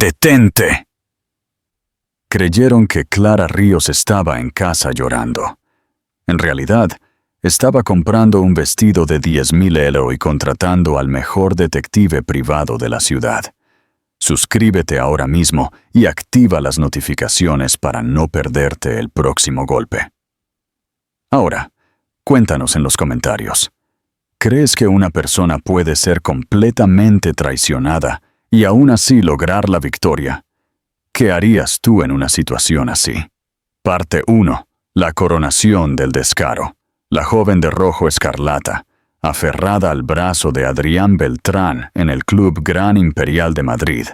¡Detente! Creyeron que Clara Ríos estaba en casa llorando. En realidad, estaba comprando un vestido de 10,000 € y contratando al mejor detective privado de la ciudad. Suscríbete ahora mismo y activa las notificaciones para no perderte el próximo golpe. Ahora, cuéntanos en los comentarios. ¿Crees que una persona puede ser completamente traicionada y aún así lograr la victoria? ¿Qué harías tú en una situación así? Parte 1. La coronación del descaro. La joven de rojo escarlata, aferrada al brazo de Adrián Beltrán en el Club Gran Imperial de Madrid,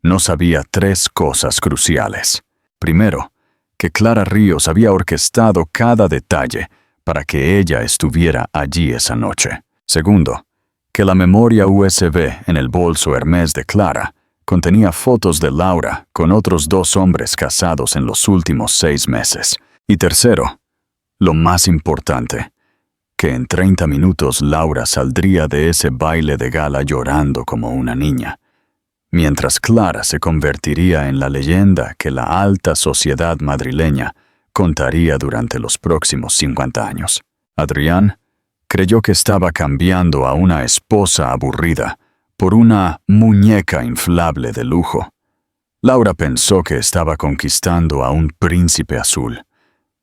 no sabía 3 cosas cruciales. Primero, que Clara Ríos había orquestado cada detalle para que ella estuviera allí esa noche. Segundo, que la memoria USB en el bolso Hermès de Clara contenía fotos de Laura con otros 2 hombres casados en los últimos 6 meses. Y tercero, lo más importante, que en 30 minutos Laura saldría de ese baile de gala llorando como una niña, mientras Clara se convertiría en la leyenda que la alta sociedad madrileña contaría durante los próximos 50 años. Adrián creyó que estaba cambiando a una esposa aburrida por una muñeca inflable de lujo. Laura pensó que estaba conquistando a un príncipe azul.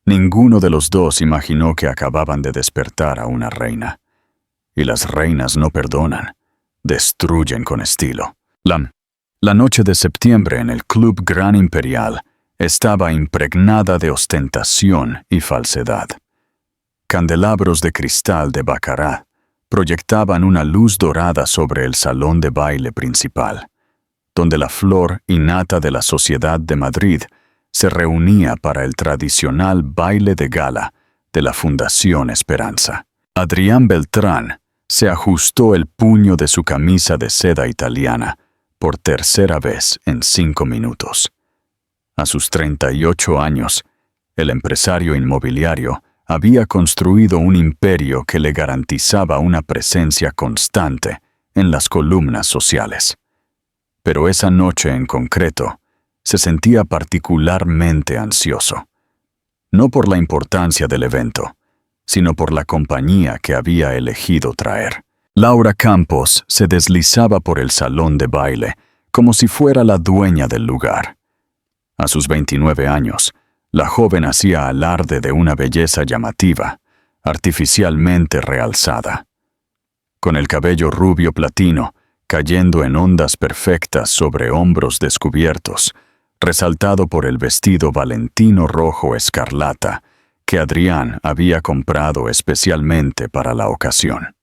Ninguno de los dos imaginó que acababan de despertar a una reina. Y las reinas no perdonan, destruyen con estilo. La noche de septiembre en el Club Gran Imperial estaba impregnada de ostentación y falsedad. Candelabros de cristal de baccarat proyectaban una luz dorada sobre el salón de baile principal, donde la flor innata de la sociedad de Madrid se reunía para el tradicional baile de gala de la Fundación Esperanza. Adrián Beltrán se ajustó el puño de su camisa de seda italiana por tercera vez en 5 minutos. A sus 38 años, el empresario inmobiliario había construido un imperio que le garantizaba una presencia constante en las columnas sociales. Pero esa noche en concreto, se sentía particularmente ansioso. No por la importancia del evento, sino por la compañía que había elegido traer. Laura Campos se deslizaba por el salón de baile como si fuera la dueña del lugar. A sus 29 años, la joven hacía alarde de una belleza llamativa, artificialmente realzada. Con el cabello rubio platino, cayendo en ondas perfectas sobre hombros descubiertos, resaltado por el vestido valentino rojo escarlata que Adrián había comprado especialmente para la ocasión.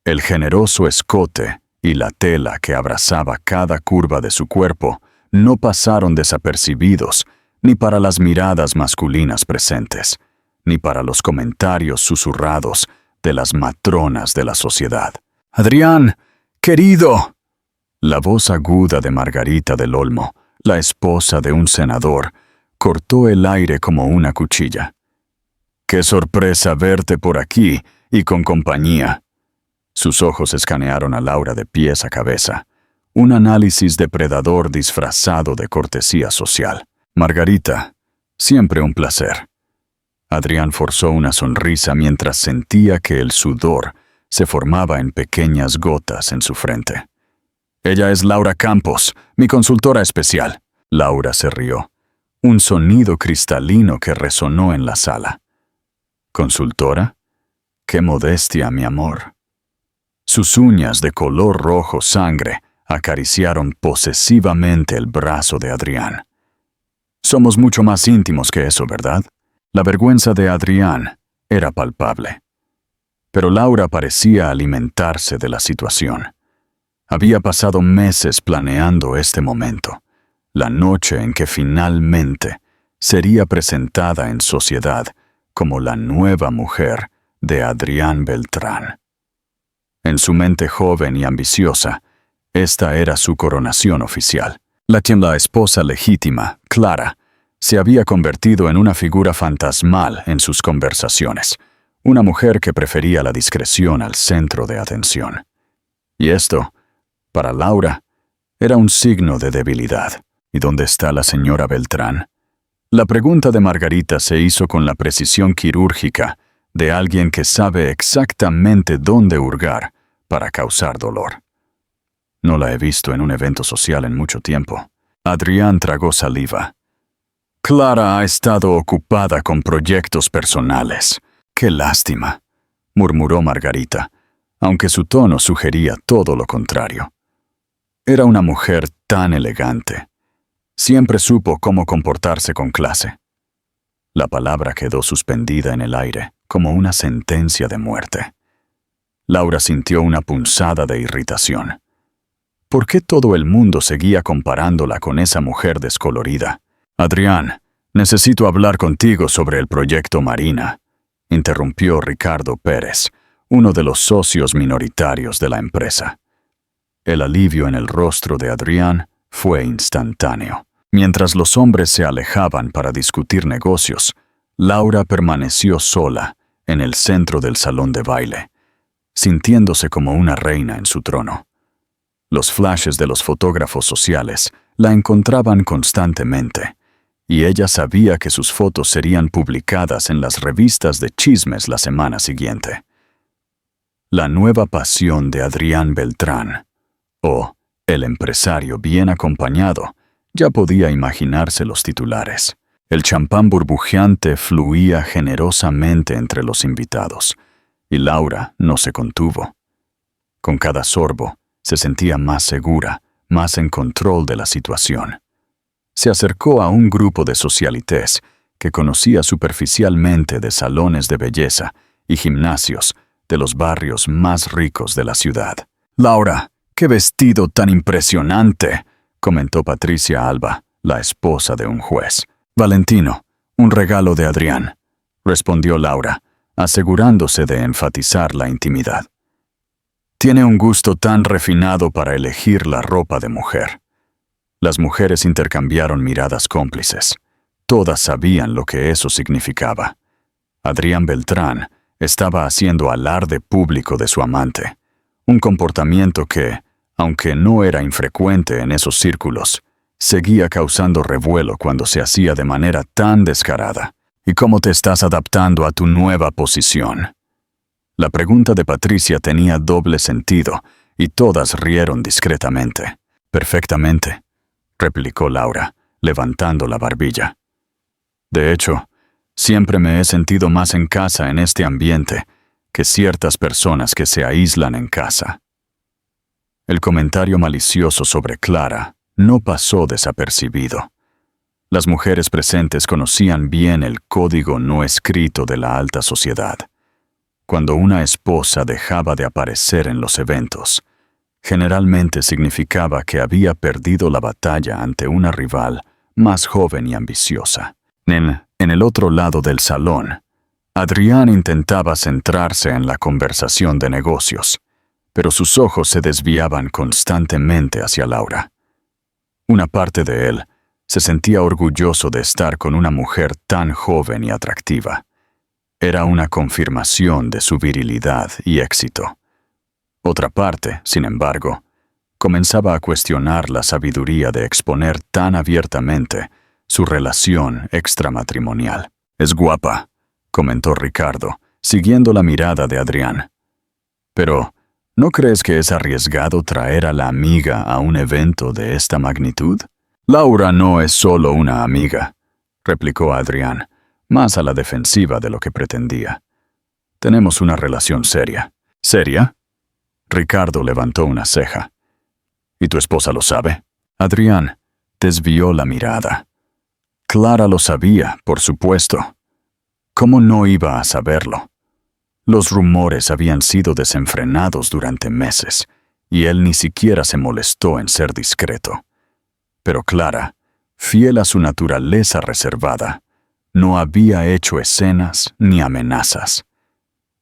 El generoso escote y la tela que abrazaba cada curva de su cuerpo no pasaron desapercibidos ni para las miradas masculinas presentes, ni para los comentarios susurrados de las matronas de la sociedad. «¡Adrián, querido!». La voz aguda de Margarita del Olmo, la esposa de un senador, cortó el aire como una cuchilla. «¡Qué sorpresa verte por aquí y con compañía!». Sus ojos escanearon a Laura de pies a cabeza, un análisis depredador disfrazado de cortesía social. «Margarita, siempre un placer». Adrián forzó una sonrisa mientras sentía que el sudor se formaba en pequeñas gotas en su frente. «Ella es Laura Campos, mi consultora especial». Laura se rió, un sonido cristalino que resonó en la sala. «¿Consultora? ¡Qué modestia, mi amor!». Sus uñas de color rojo sangre acariciaron posesivamente el brazo de Adrián. «Somos mucho más íntimos que eso, ¿verdad?». La vergüenza de Adrián era palpable. Pero Laura parecía alimentarse de la situación. Había pasado meses planeando este momento, la noche en que finalmente sería presentada en sociedad como la nueva mujer de Adrián Beltrán. En su mente joven y ambiciosa, esta era su coronación oficial. La esposa legítima, Clara, se había convertido en una figura fantasmal en sus conversaciones, una mujer que prefería la discreción al centro de atención. Y esto, para Laura, Era un signo de debilidad. ¿Y dónde está la señora Beltrán? La pregunta de Margarita se hizo con la precisión quirúrgica de alguien que sabe exactamente dónde hurgar para causar dolor. No la he visto en un evento social en mucho tiempo. Adrián tragó saliva. Clara ha estado ocupada con proyectos personales. ¡Qué lástima!, murmuró Margarita, aunque su tono sugería todo lo contrario. Era una mujer tan elegante. Siempre supo cómo comportarse con clase. La palabra quedó suspendida en el aire, como una sentencia de muerte. Laura sintió una punzada de irritación. ¿Por qué todo el mundo seguía comparándola con esa mujer descolorida? Adrián, necesito hablar contigo sobre el proyecto Marina, interrumpió Ricardo Pérez, uno de los socios minoritarios de la empresa. El alivio en el rostro de Adrián fue instantáneo. Mientras los hombres se alejaban para discutir negocios, Laura permaneció sola en el centro del salón de baile, sintiéndose como una reina en su trono. Los flashes de los fotógrafos sociales la encontraban constantemente, y ella sabía que sus fotos serían publicadas en las revistas de chismes la semana siguiente. La nueva pasión de Adrián Beltrán, o el empresario bien acompañado, ya podía imaginarse los titulares. El champán burbujeante fluía generosamente entre los invitados, y Laura no se contuvo. Con cada sorbo, se sentía más segura, más en control de la situación. Se acercó a un grupo de socialites que conocía superficialmente de salones de belleza y gimnasios de los barrios más ricos de la ciudad. «Laura, qué vestido tan impresionante», comentó Patricia Alba, la esposa de un juez. «Valentino, un regalo de Adrián», respondió Laura, asegurándose de enfatizar la intimidad. «Tiene un gusto tan refinado para elegir la ropa de mujer». Las mujeres intercambiaron miradas cómplices. Todas sabían lo que eso significaba. Adrián Beltrán estaba haciendo alarde público de su amante, un comportamiento que, aunque no era infrecuente en esos círculos, seguía causando revuelo cuando se hacía de manera tan descarada. ¿Y cómo te estás adaptando a tu nueva posición? La pregunta de Patricia tenía doble sentido, y todas rieron discretamente. «Perfectamente», replicó Laura, levantando la barbilla. «De hecho, siempre me he sentido más en casa en este ambiente que ciertas personas que se aíslan en casa». El comentario malicioso sobre Clara no pasó desapercibido. Las mujeres presentes conocían bien el código no escrito de la alta sociedad. Cuando una esposa dejaba de aparecer en los eventos, generalmente significaba que había perdido la batalla ante una rival más joven y ambiciosa. En el otro lado del salón, Adrián intentaba centrarse en la conversación de negocios, pero sus ojos se desviaban constantemente hacia Laura. Una parte de él se sentía orgulloso de estar con una mujer tan joven y atractiva. Era una confirmación de su virilidad y éxito. Otra parte, sin embargo, comenzaba a cuestionar la sabiduría de exponer tan abiertamente su relación extramatrimonial. «Es guapa», comentó Ricardo, siguiendo la mirada de Adrián. «Pero, ¿no crees que es arriesgado traer a la amiga a un evento de esta magnitud?» «Laura no es solo una amiga», replicó Adrián, más a la defensiva de lo que pretendía. «Tenemos una relación seria». «¿Seria?» Ricardo levantó una ceja. «¿Y tu esposa lo sabe?» Adrián desvió la mirada. Clara lo sabía, por supuesto. ¿Cómo no iba a saberlo? Los rumores habían sido desenfrenados durante meses, y él ni siquiera se molestó en ser discreto. Pero Clara, fiel a su naturaleza reservada, no había hecho escenas ni amenazas.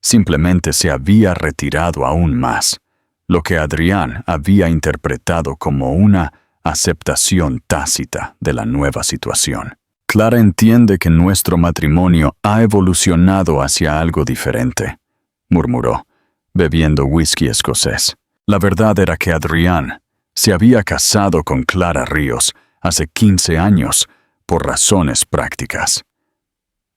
Simplemente se había retirado aún más, lo que Adrián había interpretado como una aceptación tácita de la nueva situación. «Clara entiende que nuestro matrimonio ha evolucionado hacia algo diferente», murmuró, bebiendo whisky escocés. La verdad era que Adrián Se había casado con Clara Ríos hace 15 años por razones prácticas.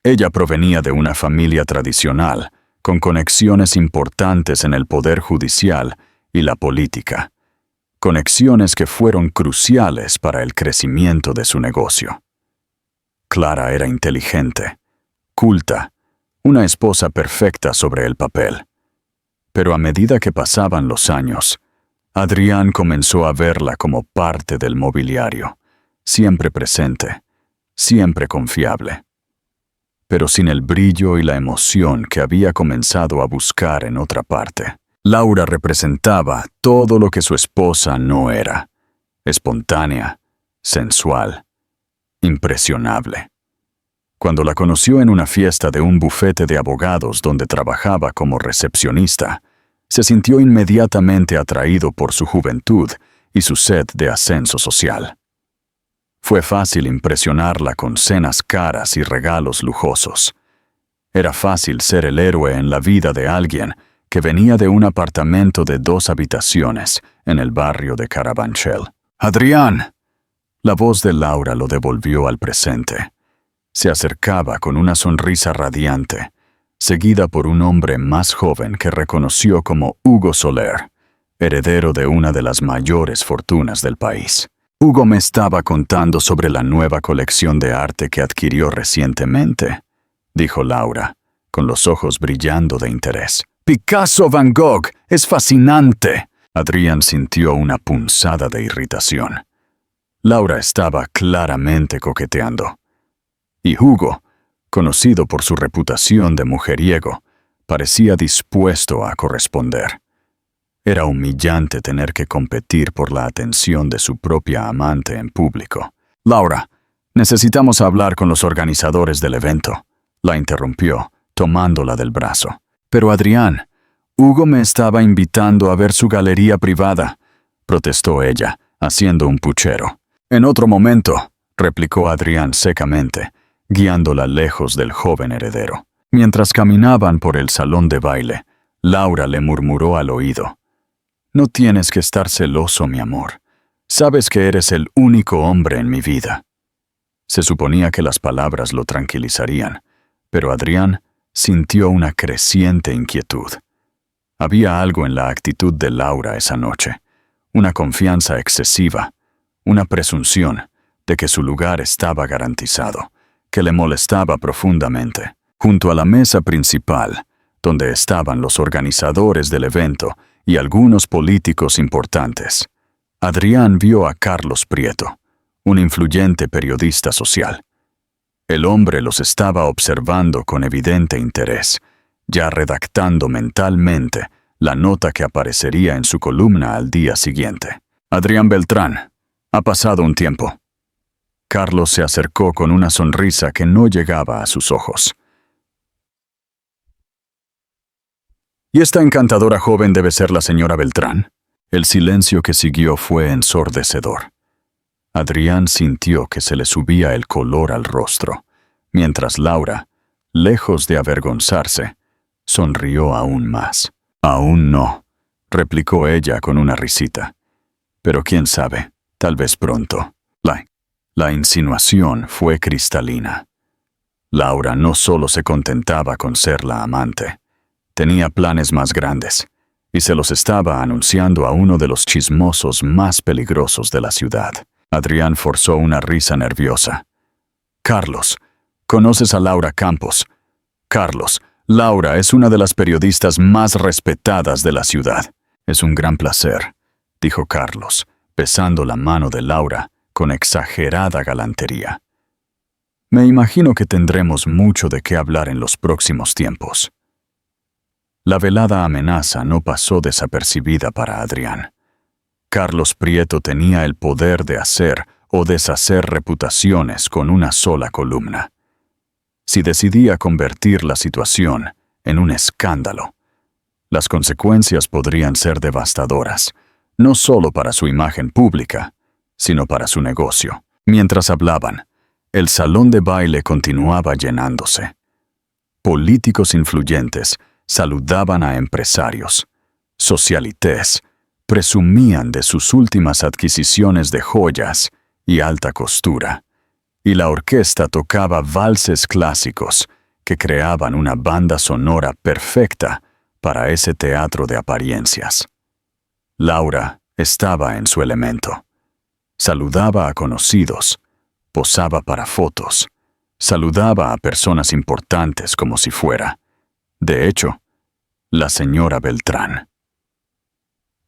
Ella provenía de una familia tradicional, con conexiones importantes en el poder judicial y la política, conexiones que fueron cruciales para el crecimiento de su negocio. Clara era inteligente, culta, una esposa perfecta sobre el papel. Pero a medida que pasaban los años, Adrián comenzó a verla como parte del mobiliario, siempre presente, siempre confiable, pero sin el brillo y la emoción que había comenzado a buscar en otra parte. Laura representaba todo lo que su esposa no era: espontánea, sensual, impresionable. Cuando la conoció en una fiesta de un bufete de abogados donde trabajaba como recepcionista, se sintió inmediatamente atraído por su juventud y su sed de ascenso social. Fue fácil impresionarla con cenas caras y regalos lujosos. Era fácil ser el héroe en la vida de alguien que venía de un apartamento de 2 habitaciones en el barrio de Carabanchel. ¡Adrián! La voz de Laura lo devolvió al presente. Se acercaba con una sonrisa radiante, seguida por un hombre más joven que reconoció como Hugo Soler, heredero de una de las mayores fortunas del país. Hugo me estaba contando sobre la nueva colección de arte que adquirió recientemente, dijo Laura, con los ojos brillando de interés. ¡Picasso, Van Gogh! ¡Es fascinante! Adrián sintió una punzada de irritación. Laura estaba claramente coqueteando. Y Hugo, conocido por su reputación de mujeriego, parecía dispuesto a corresponder. Era humillante tener que competir por la atención de su propia amante en público. «Laura, necesitamos hablar con los organizadores del evento», la interrumpió, tomándola del brazo. «Pero Adrián, Hugo me estaba invitando a ver su galería privada», protestó ella, haciendo un puchero. «En otro momento», replicó Adrián secamente, guiándola lejos del joven heredero. Mientras caminaban por el salón de baile, Laura le murmuró al oído: «No tienes que estar celoso, mi amor. Sabes que eres el único hombre en mi vida». Se suponía que las palabras lo tranquilizarían, pero Adrián sintió una creciente inquietud. Había algo en la actitud de Laura esa noche, una confianza excesiva, una presunción de que su lugar estaba garantizado, que le molestaba profundamente. Junto a la mesa principal, donde estaban los organizadores del evento y algunos políticos importantes, Adrián vio a Carlos Prieto, un influyente periodista social. El hombre los estaba observando con evidente interés, ya redactando mentalmente la nota que aparecería en su columna al día siguiente. «Adrián Beltrán, ha pasado un tiempo». Carlos se acercó con una sonrisa que no llegaba a sus ojos. «¿Y esta encantadora joven debe ser la señora Beltrán?» El silencio que siguió fue ensordecedor. Adrián sintió que se le subía el color al rostro, mientras Laura, lejos de avergonzarse, sonrió aún más. «Aún no», replicó ella con una risita. «Pero quién sabe, tal vez pronto». La insinuación fue cristalina. Laura no solo se contentaba con ser la amante, tenía planes más grandes, y se los estaba anunciando a uno de los chismosos más peligrosos de la ciudad. Adrián forzó una risa nerviosa. «Carlos, ¿conoces a Laura Campos?» «Carlos, Laura es una de las periodistas más respetadas de la ciudad». «Es un gran placer», dijo Carlos, besando la mano de Laura con exagerada galantería. «Me imagino que tendremos mucho de qué hablar en los próximos tiempos». La velada amenaza no pasó desapercibida para Adrián. Carlos Prieto tenía el poder de hacer o deshacer reputaciones con una sola columna. Si decidía convertir la situación en un escándalo, las consecuencias podrían ser devastadoras, no solo para su imagen pública, sino para su negocio. Mientras hablaban, el salón de baile continuaba llenándose. Políticos influyentes saludaban a empresarios, socialités, presumían de sus últimas adquisiciones de joyas y alta costura, y la orquesta tocaba valses clásicos que creaban una banda sonora perfecta para ese teatro de apariencias. Laura estaba en su elemento. Saludaba a conocidos, posaba para fotos, saludaba a personas importantes como si fuera, de hecho, la señora Beltrán.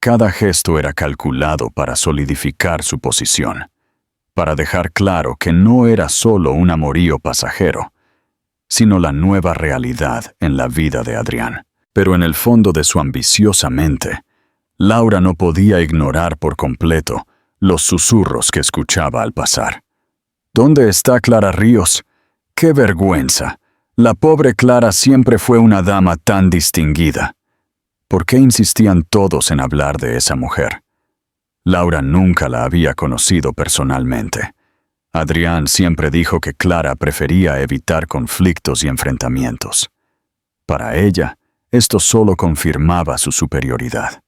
Cada gesto era calculado para solidificar su posición, para dejar claro que no era solo un amorío pasajero, sino la nueva realidad en la vida de Adrián. Pero en el fondo de su ambiciosa mente, Laura no podía ignorar por completo los susurros que escuchaba al pasar. ¿Dónde está Clara Ríos? ¡Qué vergüenza! La pobre Clara siempre fue una dama tan distinguida. ¿Por qué insistían todos en hablar de esa mujer? Laura nunca la había conocido personalmente. Adrián siempre dijo que Clara prefería evitar conflictos y enfrentamientos. Para ella, esto solo confirmaba su superioridad.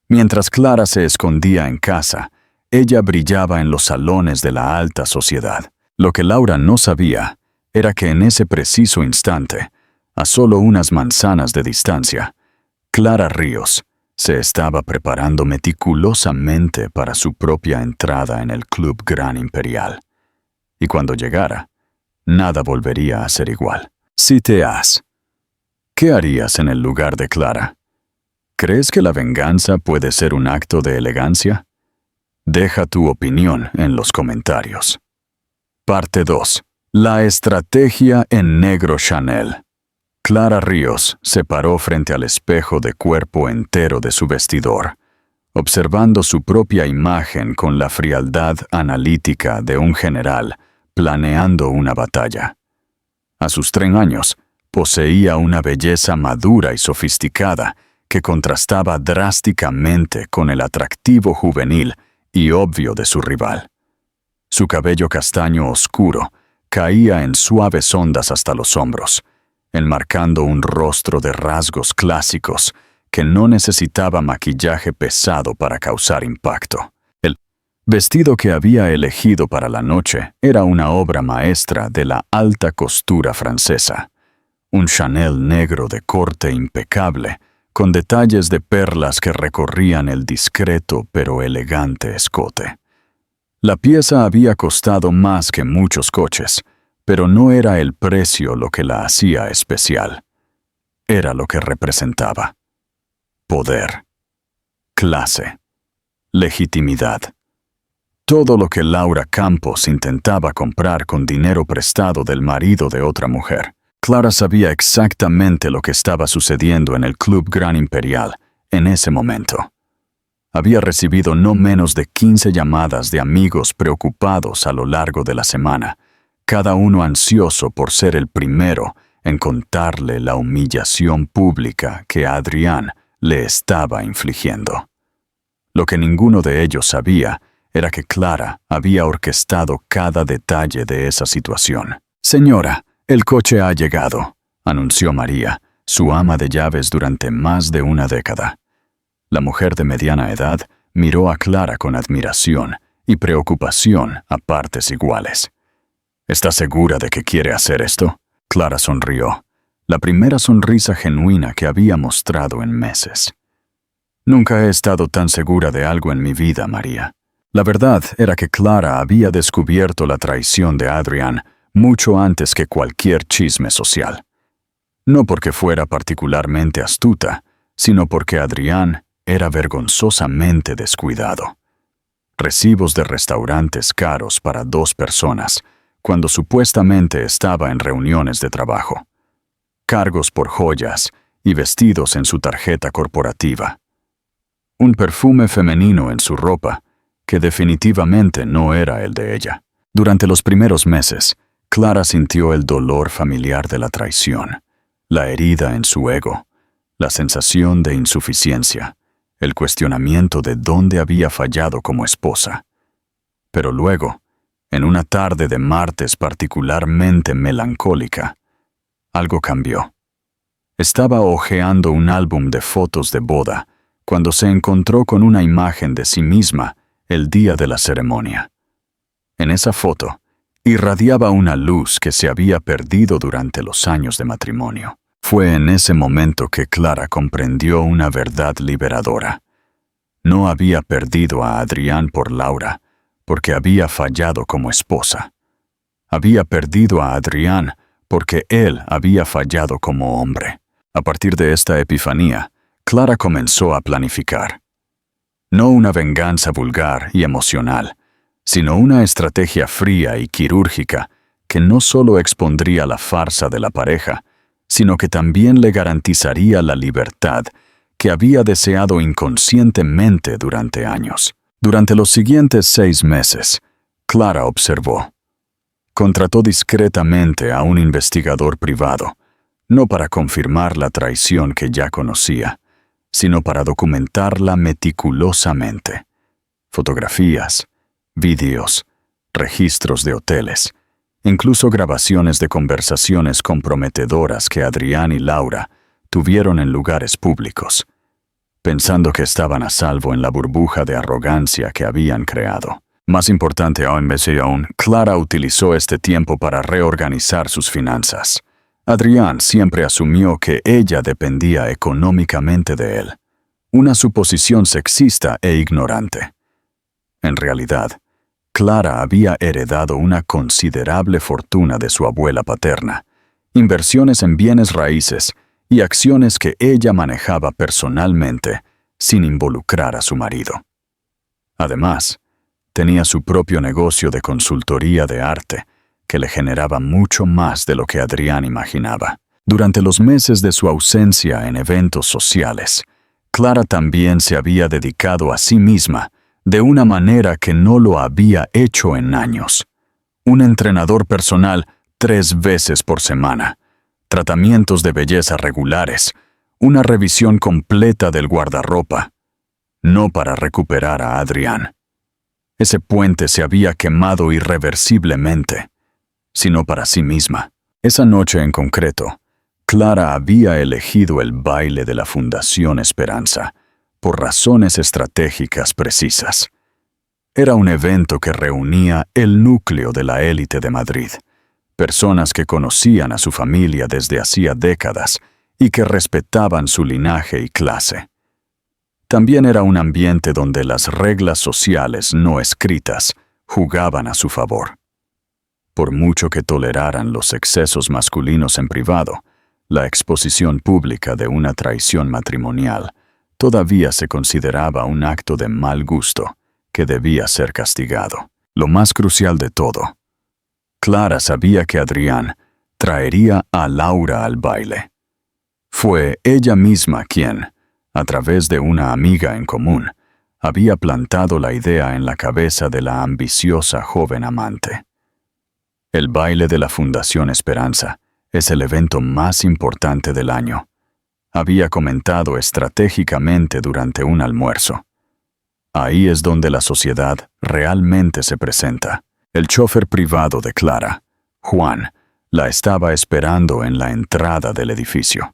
Mientras Clara se escondía en casa, ella brillaba en los salones de la alta sociedad. Lo que Laura no sabía era que en ese preciso instante, a solo unas manzanas de distancia, Clara Ríos se estaba preparando meticulosamente para su propia entrada en el Club Gran Imperial. Y cuando llegara, nada volvería a ser igual. Si te has. ¿Qué harías en el lugar de Clara? ¿Crees que la venganza puede ser un acto de elegancia? Deja tu opinión en los comentarios. Parte 2. La estrategia en negro Chanel. Clara Ríos se paró frente al espejo de cuerpo entero de su vestidor, observando su propia imagen con la frialdad analítica de un general planeando una batalla. A sus 3 años, poseía una belleza madura y sofisticada que contrastaba drásticamente con el atractivo juvenil y obvio de su rival. Su cabello castaño oscuro caía en suaves ondas hasta los hombros, enmarcando un rostro de rasgos clásicos que no necesitaba maquillaje pesado para causar impacto. El vestido que había elegido para la noche era una obra maestra de la alta costura francesa, un Chanel negro de corte impecable, con detalles de perlas que recorrían el discreto pero elegante escote. La pieza había costado más que muchos coches, pero no era el precio lo que la hacía especial. Era lo que representaba: poder, clase, legitimidad. Todo lo que Laura Campos intentaba comprar con dinero prestado del marido de otra mujer. Clara sabía exactamente lo que estaba sucediendo en el Club Gran Imperial en ese momento. Había recibido no menos de 15 llamadas de amigos preocupados a lo largo de la semana, cada uno ansioso por ser el primero en contarle la humillación pública que Adrián le estaba infligiendo. Lo que ninguno de ellos sabía era que Clara había orquestado cada detalle de esa situación. «Señora, el coche ha llegado», anunció María, su ama de llaves durante más de una década. La mujer de mediana edad miró a Clara con admiración y preocupación a partes iguales. «¿Está segura de que quiere hacer esto?». Clara sonrió, la primera sonrisa genuina que había mostrado en meses. «Nunca he estado tan segura de algo en mi vida, María». La verdad era que Clara había descubierto la traición de Adrián mucho antes que cualquier chisme social. No porque fuera particularmente astuta, sino porque Adrián era vergonzosamente descuidado. Recibos de restaurantes caros para 2 personas, cuando supuestamente estaba en reuniones de trabajo. Cargos por joyas y vestidos en su tarjeta corporativa. Un perfume femenino en su ropa, que definitivamente no era el de ella. Durante los primeros meses, Clara sintió el dolor familiar de la traición, la herida en su ego, la sensación de insuficiencia, el cuestionamiento de dónde había fallado como esposa. Pero luego, en una tarde de martes particularmente melancólica, algo cambió. Estaba hojeando un álbum de fotos de boda cuando se encontró con una imagen de sí misma el día de la ceremonia. En esa foto, irradiaba una luz que se había perdido durante los años de matrimonio. Fue en ese momento que Clara comprendió una verdad liberadora. No había perdido a Adrián por Laura, porque había fallado como esposa. Había perdido a Adrián porque él había fallado como hombre. A partir de esta epifanía, Clara comenzó a planificar. No una venganza vulgar y emocional, sino una estrategia fría y quirúrgica que no solo expondría la farsa de la pareja, sino que también le garantizaría la libertad que había deseado inconscientemente durante años. Durante los siguientes 6 meses, Clara observó. Contrató discretamente a un investigador privado, no para confirmar la traición que ya conocía, sino para documentarla meticulosamente. Fotografías, vídeos, registros de hoteles, incluso grabaciones de conversaciones comprometedoras que Adrián y Laura tuvieron en lugares públicos, pensando que estaban a salvo en la burbuja de arrogancia que habían creado. Más importante aún, Clara utilizó este tiempo para reorganizar sus finanzas. Adrián siempre asumió que ella dependía económicamente de él, una suposición sexista e ignorante. En realidad, Clara había heredado una considerable fortuna de su abuela paterna, inversiones en bienes raíces y acciones que ella manejaba personalmente sin involucrar a su marido. Además, tenía su propio negocio de consultoría de arte, que le generaba mucho más de lo que Adrián imaginaba. Durante los meses de su ausencia en eventos sociales, Clara también se había dedicado a sí misma de una manera que no lo había hecho en años. Un entrenador personal 3 veces por semana, tratamientos de belleza regulares, una revisión completa del guardarropa, no para recuperar a Adrián. Ese puente se había quemado irreversiblemente, sino para sí misma. Esa noche en concreto, Clara había elegido el baile de la Fundación Esperanza por razones estratégicas precisas. Era un evento que reunía el núcleo de la élite de Madrid, personas que conocían a su familia desde hacía décadas y que respetaban su linaje y clase. También era un ambiente donde las reglas sociales no escritas jugaban a su favor. Por mucho que toleraran los excesos masculinos en privado, la exposición pública de una traición matrimonial todavía se consideraba un acto de mal gusto que debía ser castigado. Lo más crucial de todo, Clara sabía que Adrián traería a Laura al baile. Fue ella misma quien, a través de una amiga en común, había plantado la idea en la cabeza de la ambiciosa joven amante. El baile de la Fundación Esperanza es el evento más importante del año, había comentado estratégicamente durante un almuerzo. Ahí es donde la sociedad realmente se presenta. El chofer privado de Clara, Juan, la estaba esperando en la entrada del edificio.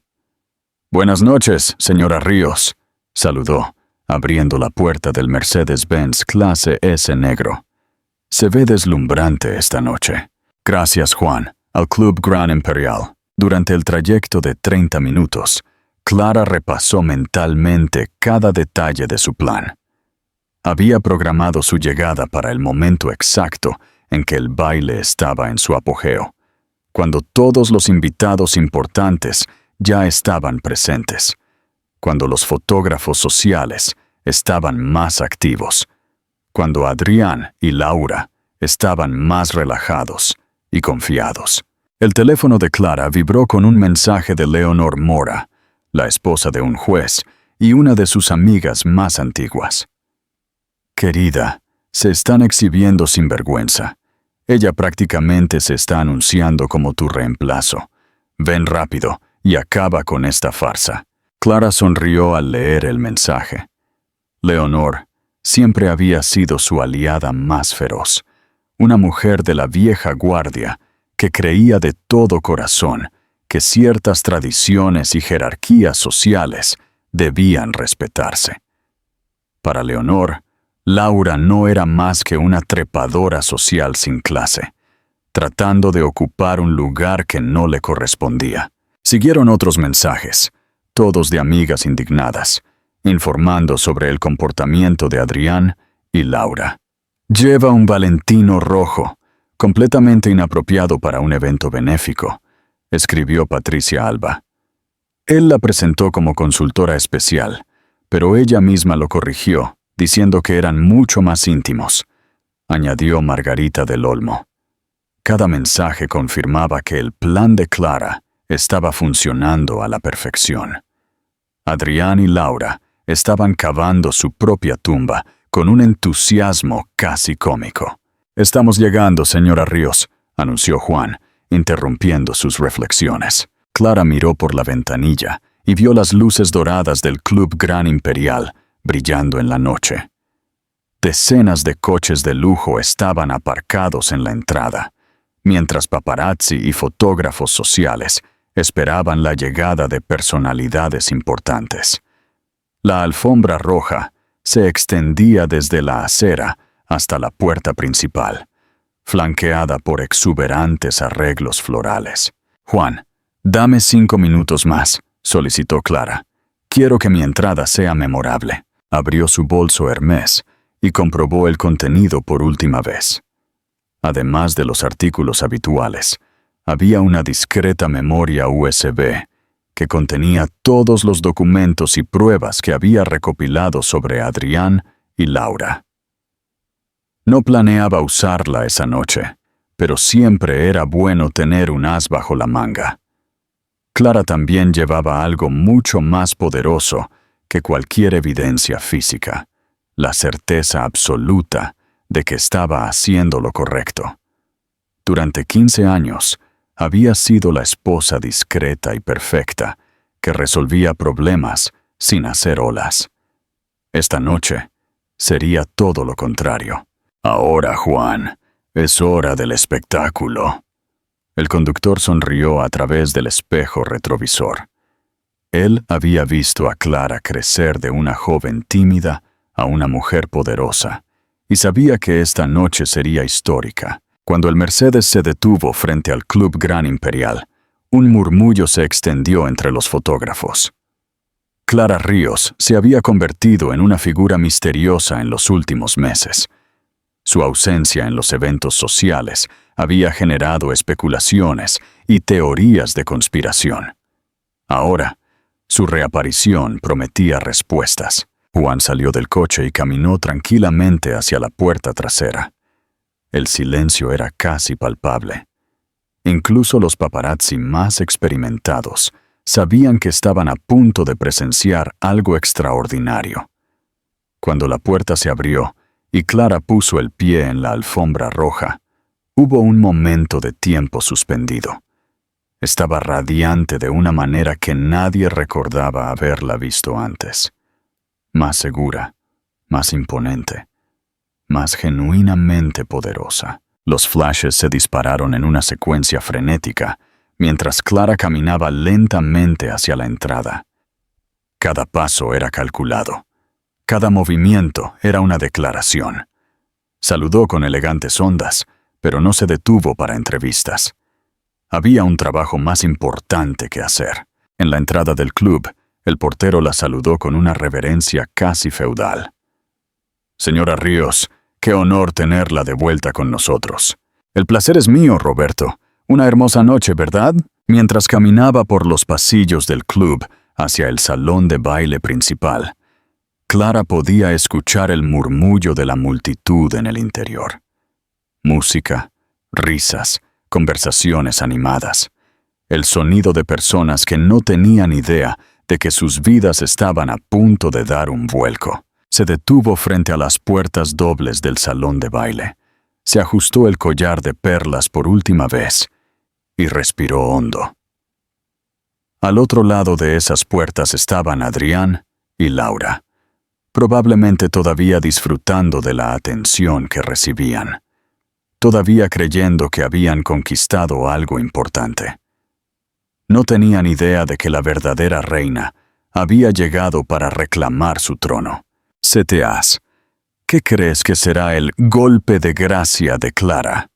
«Buenas noches, señora Ríos», saludó, abriendo la puerta del Mercedes-Benz clase S negro. «Se ve deslumbrante esta noche». «Gracias, Juan, al Club Gran Imperial». Durante el trayecto de 30 minutos, Clara repasó mentalmente cada detalle de su plan. Había programado su llegada para el momento exacto en que el baile estaba en su apogeo, cuando todos los invitados importantes ya estaban presentes, cuando los fotógrafos sociales estaban más activos, cuando Adrián y Laura estaban más relajados y confiados. El teléfono de Clara vibró con un mensaje de Leonor Mora, la esposa de un juez y una de sus amigas más antiguas. «Querida, se están exhibiendo sin vergüenza. Ella prácticamente se está anunciando como tu reemplazo. Ven rápido y acaba con esta farsa». Clara sonrió al leer el mensaje. Leonor siempre había sido su aliada más feroz, una mujer de la vieja guardia que creía de todo corazón que ciertas tradiciones y jerarquías sociales debían respetarse. Para Leonor, Laura no era más que una trepadora social sin clase, tratando de ocupar un lugar que no le correspondía. Siguieron otros mensajes, todos de amigas indignadas, informando sobre el comportamiento de Adrián y Laura. Lleva un Valentino rojo, completamente inapropiado para un evento benéfico, escribió Patricia Alba. Él la presentó como consultora especial, pero ella misma lo corrigió, diciendo que eran mucho más íntimos, añadió Margarita del Olmo. Cada mensaje confirmaba que el plan de Clara estaba funcionando a la perfección. Adrián y Laura estaban cavando su propia tumba con un entusiasmo casi cómico. «Estamos llegando, señora Ríos», anunció Juan, interrumpiendo sus reflexiones. Clara miró por la ventanilla y vio las luces doradas del Club Gran Imperial brillando en la noche. Decenas de coches de lujo estaban aparcados en la entrada, mientras paparazzi y fotógrafos sociales esperaban la llegada de personalidades importantes. La alfombra roja se extendía desde la acera hasta la puerta principal, flanqueada por exuberantes arreglos florales. «Juan, dame 5 minutos más», solicitó Clara. «Quiero que mi entrada sea memorable». Abrió su bolso Hermès y comprobó el contenido por última vez. Además de los artículos habituales, había una discreta memoria USB que contenía todos los documentos y pruebas que había recopilado sobre Adrián y Laura. No planeaba usarla esa noche, pero siempre era bueno tener un as bajo la manga. Clara también llevaba algo mucho más poderoso que cualquier evidencia física, la certeza absoluta de que estaba haciendo lo correcto. Durante 15 años, había sido la esposa discreta y perfecta que resolvía problemas sin hacer olas. Esta noche sería todo lo contrario. «Ahora, Juan, es hora del espectáculo». El conductor sonrió a través del espejo retrovisor. Él había visto a Clara crecer de una joven tímida a una mujer poderosa, y sabía que esta noche sería histórica. Cuando el Mercedes se detuvo frente al Club Gran Imperial, un murmullo se extendió entre los fotógrafos. Clara Ríos se había convertido en una figura misteriosa en los últimos meses. Su ausencia en los eventos sociales había generado especulaciones y teorías de conspiración. Ahora, su reaparición prometía respuestas. Juan salió del coche y caminó tranquilamente hacia la puerta trasera. El silencio era casi palpable. Incluso los paparazzi más experimentados sabían que estaban a punto de presenciar algo extraordinario. Cuando la puerta se abrió y Clara puso el pie en la alfombra roja, hubo un momento de tiempo suspendido. Estaba radiante de una manera que nadie recordaba haberla visto antes. Más segura, más imponente, más genuinamente poderosa. Los flashes se dispararon en una secuencia frenética, mientras Clara caminaba lentamente hacia la entrada. Cada paso era calculado. Cada movimiento era una declaración. Saludó con elegantes ondas, pero no se detuvo para entrevistas. Había un trabajo más importante que hacer. En la entrada del club, el portero la saludó con una reverencia casi feudal. «Señora Ríos, qué honor tenerla de vuelta con nosotros». «El placer es mío, Roberto. Una hermosa noche, ¿verdad?». Mientras caminaba por los pasillos del club hacia el salón de baile principal, Clara podía escuchar el murmullo de la multitud en el interior. Música, risas, conversaciones animadas. El sonido de personas que no tenían idea de que sus vidas estaban a punto de dar un vuelco. Se detuvo frente a las puertas dobles del salón de baile. Se ajustó el collar de perlas por última vez y respiró hondo. Al otro lado de esas puertas estaban Adrián y Laura, probablemente todavía disfrutando de la atención que recibían, todavía creyendo que habían conquistado algo importante. No tenían idea de que la verdadera reina Había llegado para reclamar su trono. CTAs, ¿qué crees que será el golpe de gracia de Clara?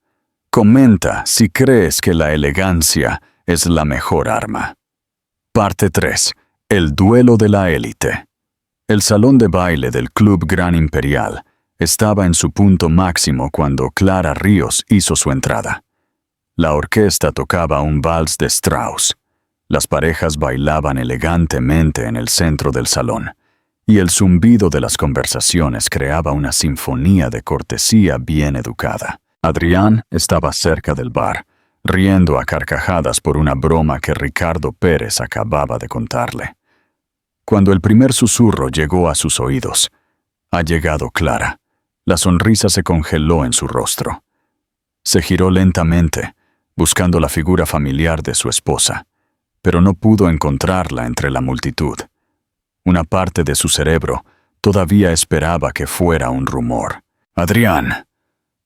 Comenta si crees que la elegancia es la mejor arma. Parte 3. El duelo de la élite. El salón de baile del Club Gran Imperial estaba en su punto máximo cuando Clara Ríos hizo su entrada. La orquesta tocaba un vals de Strauss. Las parejas bailaban elegantemente en el centro del salón, y el zumbido de las conversaciones creaba una sinfonía de cortesía bien educada. Adrián estaba cerca del bar, riendo a carcajadas por una broma que Ricardo Pérez acababa de contarle. Cuando el primer susurro llegó a sus oídos, «Ha llegado Clara», la sonrisa se congeló en su rostro. Se giró lentamente, buscando la figura familiar de su esposa, pero no pudo encontrarla entre la multitud. Una parte de su cerebro todavía esperaba que fuera un rumor. «Adrián».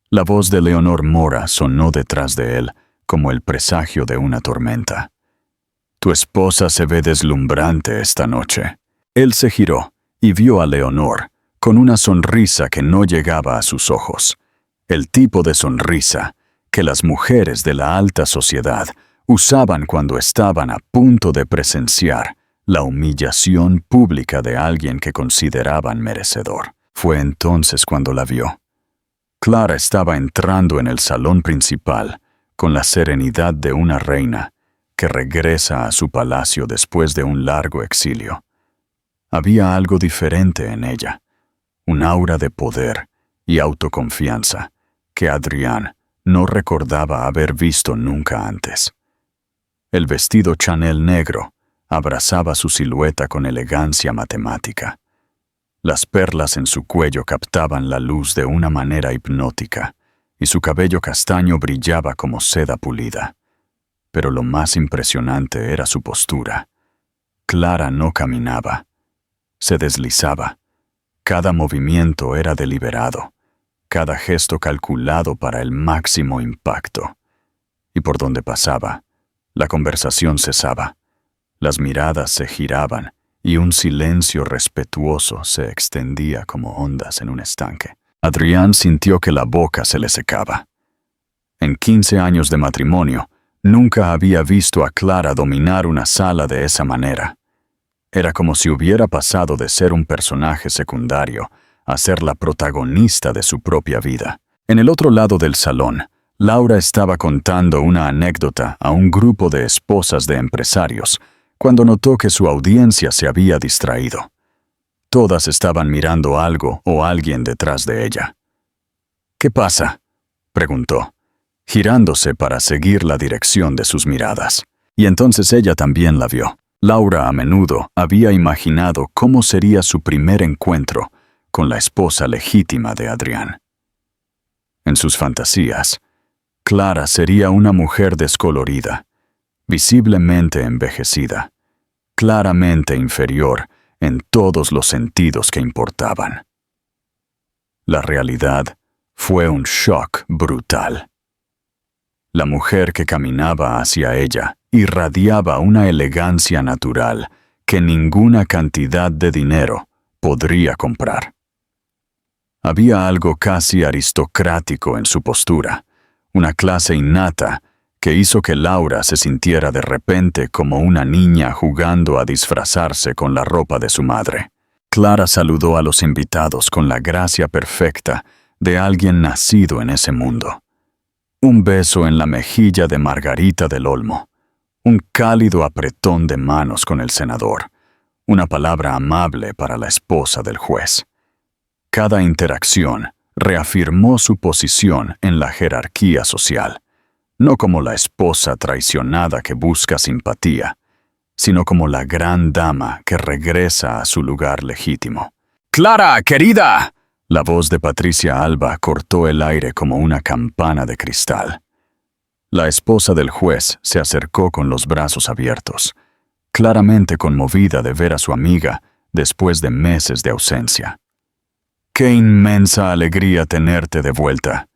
La voz de Leonor Mora sonó detrás de él, como el presagio de una tormenta. «Tu esposa se ve deslumbrante esta noche». Él se giró y vio a Leonor, con una sonrisa que no llegaba a sus ojos. El tipo de sonrisa que las mujeres de la alta sociedad usaban cuando estaban a punto de presenciar la humillación pública de alguien que consideraban merecedor. Fue entonces cuando la vio. Clara estaba entrando en el salón principal con la serenidad de una reina que regresa a su palacio después de un largo exilio. Había algo diferente en ella, un aura de poder y autoconfianza que Adrián no recordaba haber visto nunca antes. El vestido Chanel negro abrazaba su silueta con elegancia matemática. Las perlas en su cuello captaban la luz de una manera hipnótica, y su cabello castaño brillaba como seda pulida. Pero lo más impresionante era su postura. Clara no caminaba, se deslizaba. Cada movimiento era deliberado, cada gesto calculado para el máximo impacto. Y por donde pasaba, la conversación cesaba, las miradas se giraban y un silencio respetuoso se extendía como ondas en un estanque. Adrián sintió que la boca se le secaba. En 15 años de matrimonio, nunca había visto a Clara dominar una sala de esa manera. Era como si hubiera pasado de ser un personaje secundario a ser la protagonista de su propia vida. En el otro lado del salón, Laura estaba contando una anécdota a un grupo de esposas de empresarios cuando notó que su audiencia se había distraído. Todas estaban mirando algo o alguien detrás de ella. «¿Qué pasa?», preguntó, girándose para seguir la dirección de sus miradas. Y entonces ella también la vio. Laura a menudo había imaginado cómo sería su primer encuentro con la esposa legítima de Adrián. En sus fantasías, Clara sería una mujer descolorida, visiblemente envejecida, claramente inferior en todos los sentidos que importaban. La realidad fue un shock brutal. La mujer que caminaba hacia ella irradiaba una elegancia natural que ninguna cantidad de dinero podría comprar. Había algo casi aristocrático en su postura, una clase innata que hizo que Laura se sintiera de repente como una niña jugando a disfrazarse con la ropa de su madre. Clara saludó a los invitados con la gracia perfecta de alguien nacido en ese mundo. Un beso en la mejilla de Margarita del Olmo, un cálido apretón de manos con el senador, una palabra amable para la esposa del juez. Cada interacción reafirmó su posición en la jerarquía social, no como la esposa traicionada que busca simpatía, sino como la gran dama que regresa a su lugar legítimo. «¡Clara, querida!», la voz de Patricia Alba cortó el aire como una campana de cristal. La esposa del juez se acercó con los brazos abiertos, claramente conmovida de ver a su amiga después de meses de ausencia. «¡Qué inmensa alegría tenerte de vuelta!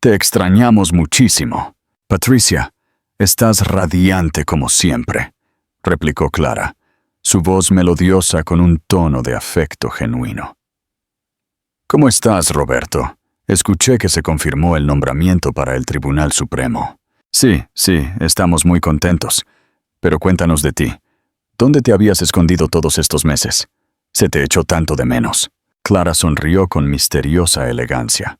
Te extrañamos muchísimo». «Patricia, estás radiante como siempre», replicó Clara, su voz melodiosa con un tono de afecto genuino. «¿Cómo estás, Roberto? Escuché que se confirmó el nombramiento para el Tribunal Supremo». Sí, estamos muy contentos. Pero cuéntanos de ti. ¿Dónde te habías escondido todos estos meses? Se te echó tanto de menos». Clara sonrió con misteriosa elegancia.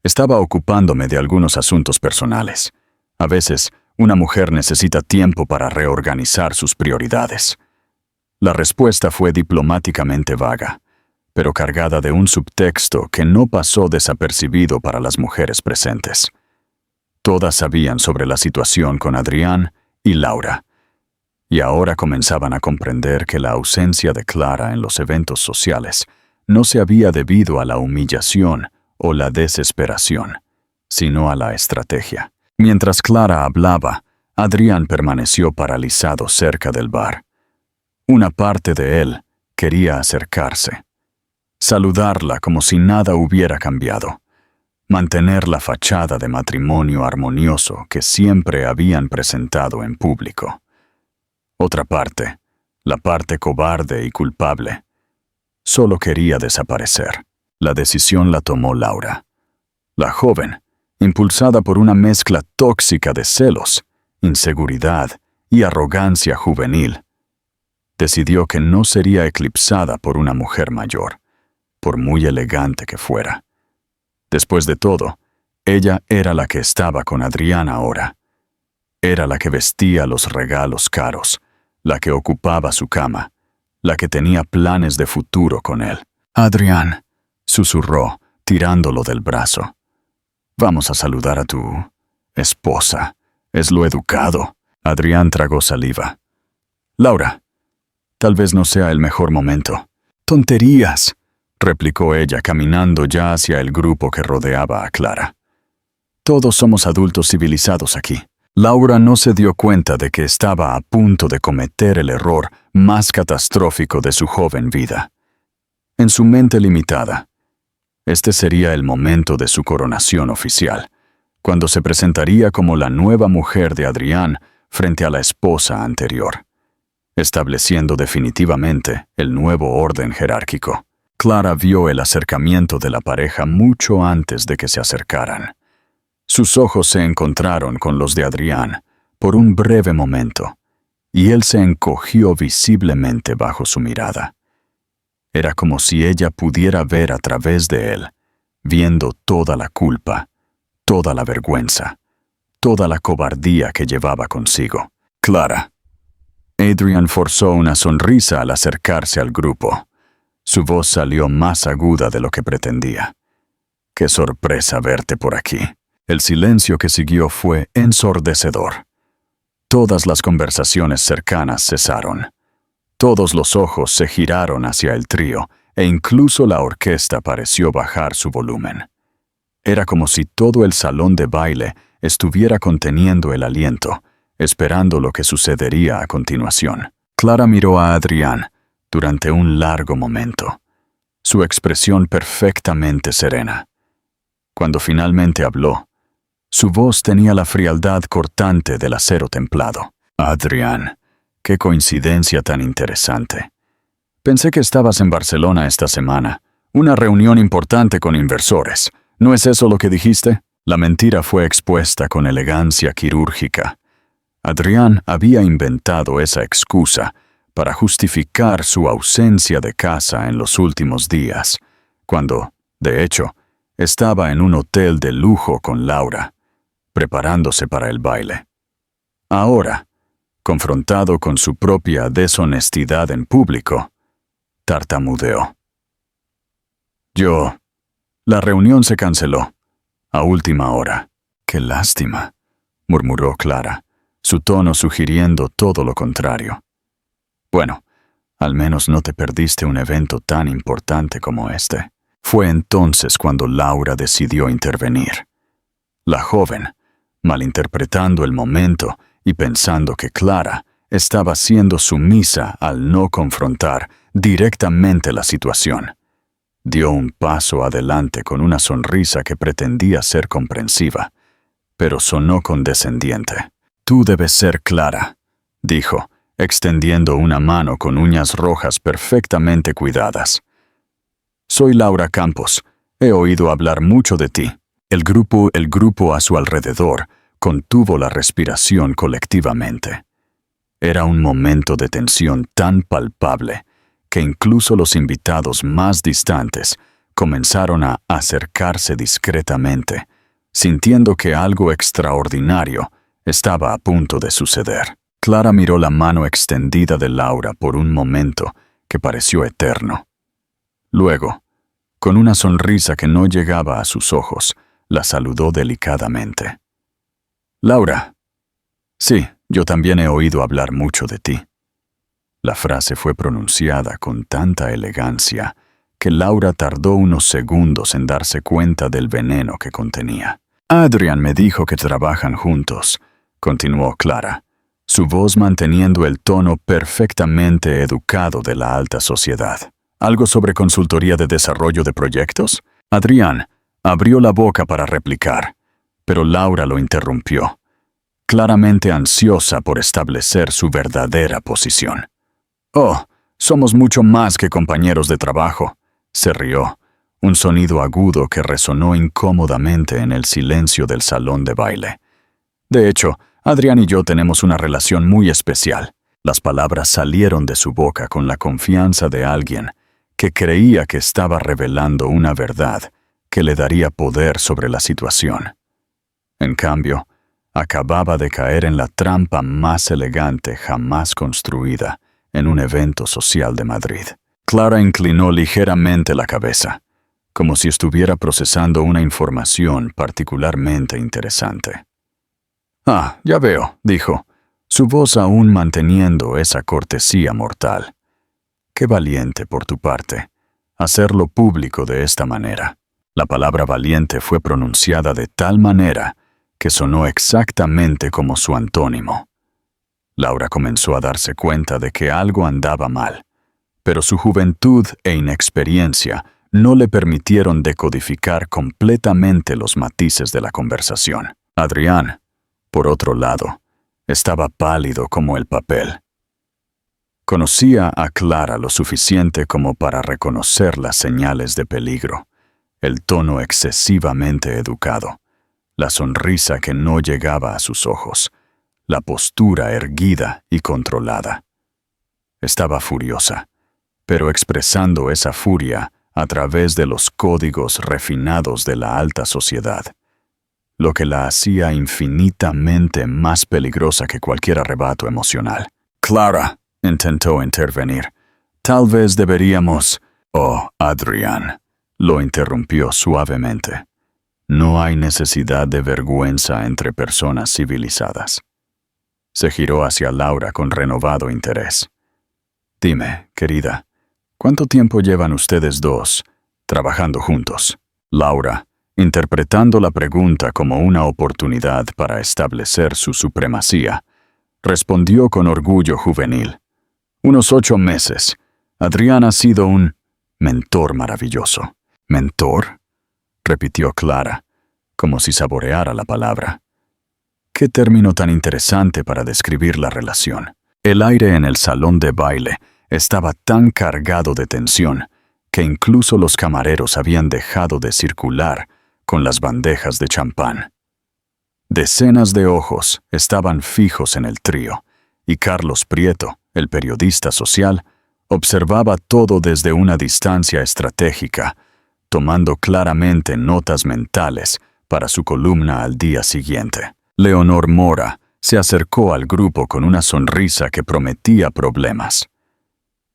«Estaba ocupándome de algunos asuntos personales. A veces, una mujer necesita tiempo para reorganizar sus prioridades». La respuesta fue diplomáticamente vaga, pero cargada de un subtexto que no pasó desapercibido para las mujeres presentes. Todas sabían sobre la situación con Adrián y Laura, y ahora comenzaban a comprender que la ausencia de Clara en los eventos sociales no se había debido a la humillación o la desesperación, sino a la estrategia. Mientras Clara hablaba, Adrián permaneció paralizado cerca del bar. Una parte de él quería acercarse, saludarla como si nada hubiera cambiado, mantener la fachada de matrimonio armonioso que siempre habían presentado en público. Otra parte, la parte cobarde y culpable, solo quería desaparecer. La decisión la tomó Laura. La joven, impulsada por una mezcla tóxica de celos, inseguridad y arrogancia juvenil, decidió que no sería eclipsada por una mujer mayor, por muy elegante que fuera. Después de todo, ella era la que estaba con Adrián ahora. Era la que vestía los regalos caros, la que ocupaba su cama, la que tenía planes de futuro con él. «Adrián», susurró, tirándolo del brazo. «Vamos a saludar a tu esposa. Es lo educado». Adrián tragó saliva. «Laura, tal vez no sea el mejor momento». «Tonterías», replicó ella caminando ya hacia el grupo que rodeaba a Clara. «Todos somos adultos civilizados aquí». Laura no se dio cuenta de que estaba a punto de cometer el error más catastrófico de su joven vida. En su mente limitada, este sería el momento de su coronación oficial, cuando se presentaría como la nueva mujer de Adrián frente a la esposa anterior, estableciendo definitivamente el nuevo orden jerárquico. Clara vio el acercamiento de la pareja mucho antes de que se acercaran. Sus ojos se encontraron con los de Adrián por un breve momento, y él se encogió visiblemente bajo su mirada. Era como si ella pudiera ver a través de él, viendo toda la culpa, toda la vergüenza, toda la cobardía que llevaba consigo. «Clara». Adrián forzó una sonrisa al acercarse al grupo. Su voz salió más aguda de lo que pretendía. «Qué sorpresa verte por aquí». El silencio que siguió fue ensordecedor. Todas las conversaciones cercanas cesaron. Todos los ojos se giraron hacia el trío e incluso la orquesta pareció bajar su volumen. Era como si todo el salón de baile estuviera conteniendo el aliento, esperando lo que sucedería a continuación. Clara miró a Adrián durante un largo momento, su expresión perfectamente serena. Cuando finalmente habló, su voz tenía la frialdad cortante del acero templado. «Adrián, qué coincidencia tan interesante. Pensé que estabas en Barcelona esta semana. Una reunión importante con inversores. ¿No es eso lo que dijiste?» La mentira fue expuesta con elegancia quirúrgica. Adrián había inventado esa excusa para justificar su ausencia de casa en los últimos días, cuando, de hecho, estaba en un hotel de lujo con Laura, preparándose para el baile. Ahora, confrontado con su propia deshonestidad en público, tartamudeó. La reunión se canceló, a última hora». «Qué lástima», murmuró Clara, su tono sugiriendo todo lo contrario. «Bueno, al menos no te perdiste un evento tan importante como este». Fue entonces cuando Laura decidió intervenir. La joven, malinterpretando el momento y pensando que Clara estaba siendo sumisa al no confrontar directamente la situación, dio un paso adelante con una sonrisa que pretendía ser comprensiva, pero sonó condescendiente. «Tú debes ser Clara», dijo, extendiendo una mano con uñas rojas perfectamente cuidadas. «Soy Laura Campos. He oído hablar mucho de ti». El grupo a su alrededor contuvo la respiración colectivamente. Era un momento de tensión tan palpable que incluso los invitados más distantes comenzaron a acercarse discretamente, sintiendo que algo extraordinario estaba a punto de suceder. Clara miró la mano extendida de Laura por un momento que pareció eterno. Luego, con una sonrisa que no llegaba a sus ojos, la saludó delicadamente. «Laura». «Sí, yo también he oído hablar mucho de ti». La frase fue pronunciada con tanta elegancia que Laura tardó unos segundos en darse cuenta del veneno que contenía. «Adrian me dijo que trabajan juntos», continuó Clara, su voz manteniendo el tono perfectamente educado de la alta sociedad. «¿Algo sobre consultoría de desarrollo de proyectos?» Adrián abrió la boca para replicar, pero Laura lo interrumpió, claramente ansiosa por establecer su verdadera posición. «Oh, somos mucho más que compañeros de trabajo», se rió, un sonido agudo que resonó incómodamente en el silencio del salón de baile. «De hecho, Adrián y yo tenemos una relación muy especial». Las palabras salieron de su boca con la confianza de alguien que creía que estaba revelando una verdad que le daría poder sobre la situación. En cambio, acababa de caer en la trampa más elegante jamás construida en un evento social de Madrid. Clara inclinó ligeramente la cabeza, como si estuviera procesando una información particularmente interesante. «Ah, ya veo», dijo, su voz aún manteniendo esa cortesía mortal. «Qué valiente por tu parte, hacerlo público de esta manera». La palabra valiente fue pronunciada de tal manera que sonó exactamente como su antónimo. Laura comenzó a darse cuenta de que algo andaba mal, pero su juventud e inexperiencia no le permitieron decodificar completamente los matices de la conversación. Adrián, por otro lado, estaba pálido como el papel. Conocía a Clara lo suficiente como para reconocer las señales de peligro, el tono excesivamente educado, la sonrisa que no llegaba a sus ojos, la postura erguida y controlada. Estaba furiosa, pero expresando esa furia a través de los códigos refinados de la alta sociedad, lo que la hacía infinitamente más peligrosa que cualquier arrebato emocional. «Clara», intentó intervenir, «tal vez deberíamos...» «Oh, Adrián», lo interrumpió suavemente. «No hay necesidad de vergüenza entre personas civilizadas». Se giró hacia Laura con renovado interés. «Dime, querida, ¿cuánto tiempo llevan ustedes dos trabajando juntos?» Laura, interpretando la pregunta como una oportunidad para establecer su supremacía, respondió con orgullo juvenil. «Unos 8 meses. Adrián ha sido un mentor maravilloso». «¿Mentor?», repitió Clara, como si saboreara la palabra. Qué término tan interesante para describir la relación. El aire en el salón de baile estaba tan cargado de tensión que incluso los camareros habían dejado de circular con las bandejas de champán. Decenas de ojos estaban fijos en el trío, y Carlos Prieto, el periodista social, observaba todo desde una distancia estratégica, tomando claramente notas mentales para su columna al día siguiente. Leonor Mora se acercó al grupo con una sonrisa que prometía problemas.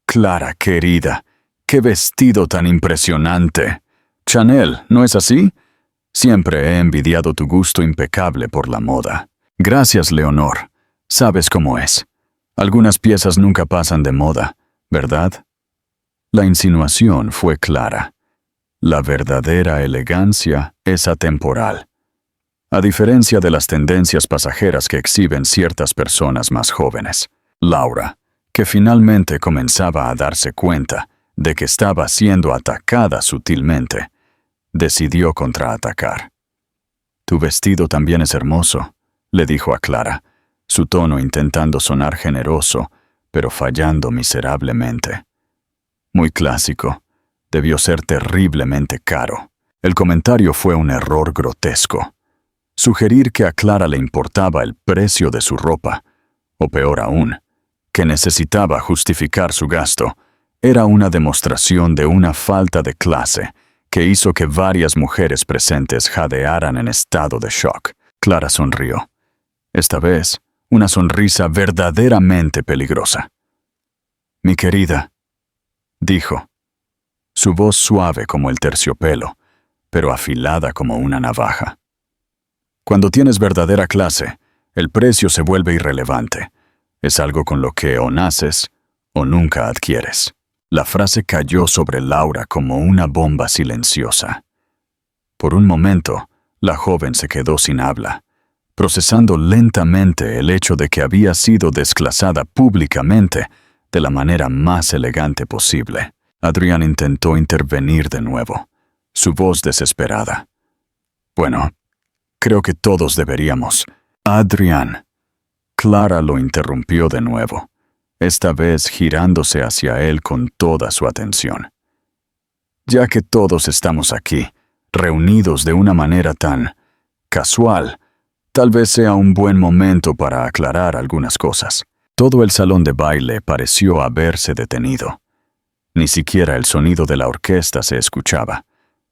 «Clara, querida, qué vestido tan impresionante. Chanel, ¿no es así? Siempre he envidiado tu gusto impecable por la moda». «Gracias, Leonor. Sabes cómo es. Algunas piezas nunca pasan de moda, ¿verdad?» La insinuación fue clara. La verdadera elegancia es atemporal, a diferencia de las tendencias pasajeras que exhiben ciertas personas más jóvenes. Laura, que finalmente comenzaba a darse cuenta de que estaba siendo atacada sutilmente, decidió contraatacar. «Tu vestido también es hermoso», le dijo a Clara, su tono intentando sonar generoso, pero fallando miserablemente. Muy clásico. Debió ser terriblemente caro. El comentario fue un error grotesco. Sugerir que a Clara le importaba el precio de su ropa, o peor aún, que necesitaba justificar su gasto, era una demostración de una falta de clase que hizo que varias mujeres presentes jadearan en estado de shock. Clara sonrió. Esta vez, una sonrisa verdaderamente peligrosa. «Mi querida», dijo. Su voz suave como el terciopelo, pero afilada como una navaja. Cuando tienes verdadera clase, el precio se vuelve irrelevante. Es algo con lo que o naces o nunca adquieres. La frase cayó sobre Laura como una bomba silenciosa. Por un momento, la joven se quedó sin habla, procesando lentamente el hecho de que había sido desclasada públicamente de la manera más elegante posible. Adrián intentó intervenir de nuevo, su voz desesperada. «Bueno, creo que todos deberíamos». «Adrián». Clara lo interrumpió de nuevo, esta vez girándose hacia él con toda su atención. «Ya que todos estamos aquí, reunidos de una manera tan casual, tal vez sea un buen momento para aclarar algunas cosas». Todo el salón de baile pareció haberse detenido. Ni siquiera el sonido de la orquesta se escuchaba,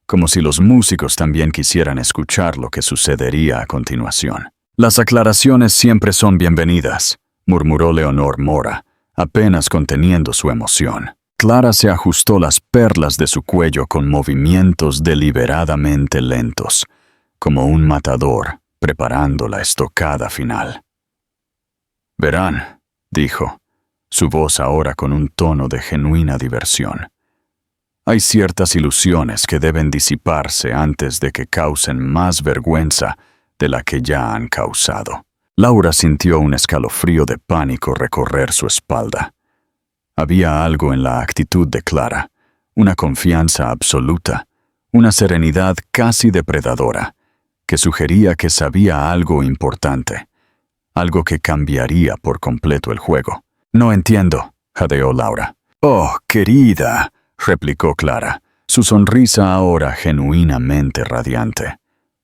como si los músicos también quisieran escuchar lo que sucedería a continuación. «Las aclaraciones siempre son bienvenidas», murmuró Leonor Mora, apenas conteniendo su emoción. Clara se ajustó las perlas de su cuello con movimientos deliberadamente lentos, como un matador preparando la estocada final. «Verán», dijo, su voz ahora con un tono de genuina diversión. «Hay ciertas ilusiones que deben disiparse antes de que causen más vergüenza de la que ya han causado». Laura sintió un escalofrío de pánico recorrer su espalda. Había algo en la actitud de Clara, una confianza absoluta, una serenidad casi depredadora, que sugería que sabía algo importante, algo que cambiaría por completo el juego. «No entiendo», jadeó Laura. «Oh, querida», replicó Clara, su sonrisa ahora genuinamente radiante.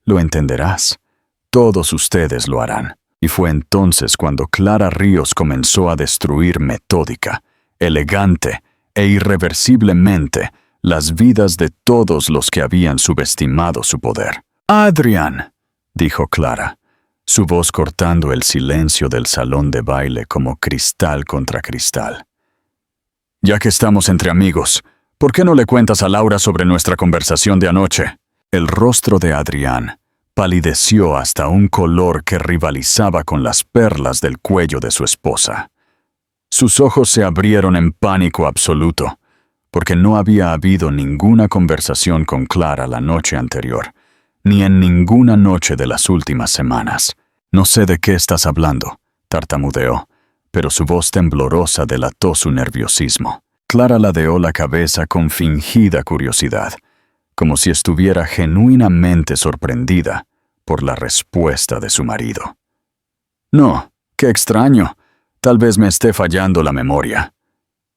«Lo entenderás. Todos ustedes lo harán». Y fue entonces cuando Clara Ríos comenzó a destruir metódica, elegante e irreversiblemente las vidas de todos los que habían subestimado su poder. «Adrián», dijo Clara, su voz cortando el silencio del salón de baile como cristal contra cristal. «Ya que estamos entre amigos, ¿por qué no le cuentas a Laura sobre nuestra conversación de anoche?» El rostro de Adrián palideció hasta un color que rivalizaba con las perlas del cuello de su esposa. Sus ojos se abrieron en pánico absoluto, porque no había habido ninguna conversación con Clara la noche anterior, ni en ninguna noche de las últimas semanas. «No sé de qué estás hablando», tartamudeó, pero su voz temblorosa delató su nerviosismo. Clara ladeó la cabeza con fingida curiosidad, como si estuviera genuinamente sorprendida por la respuesta de su marido. «No, qué extraño. Tal vez me esté fallando la memoria».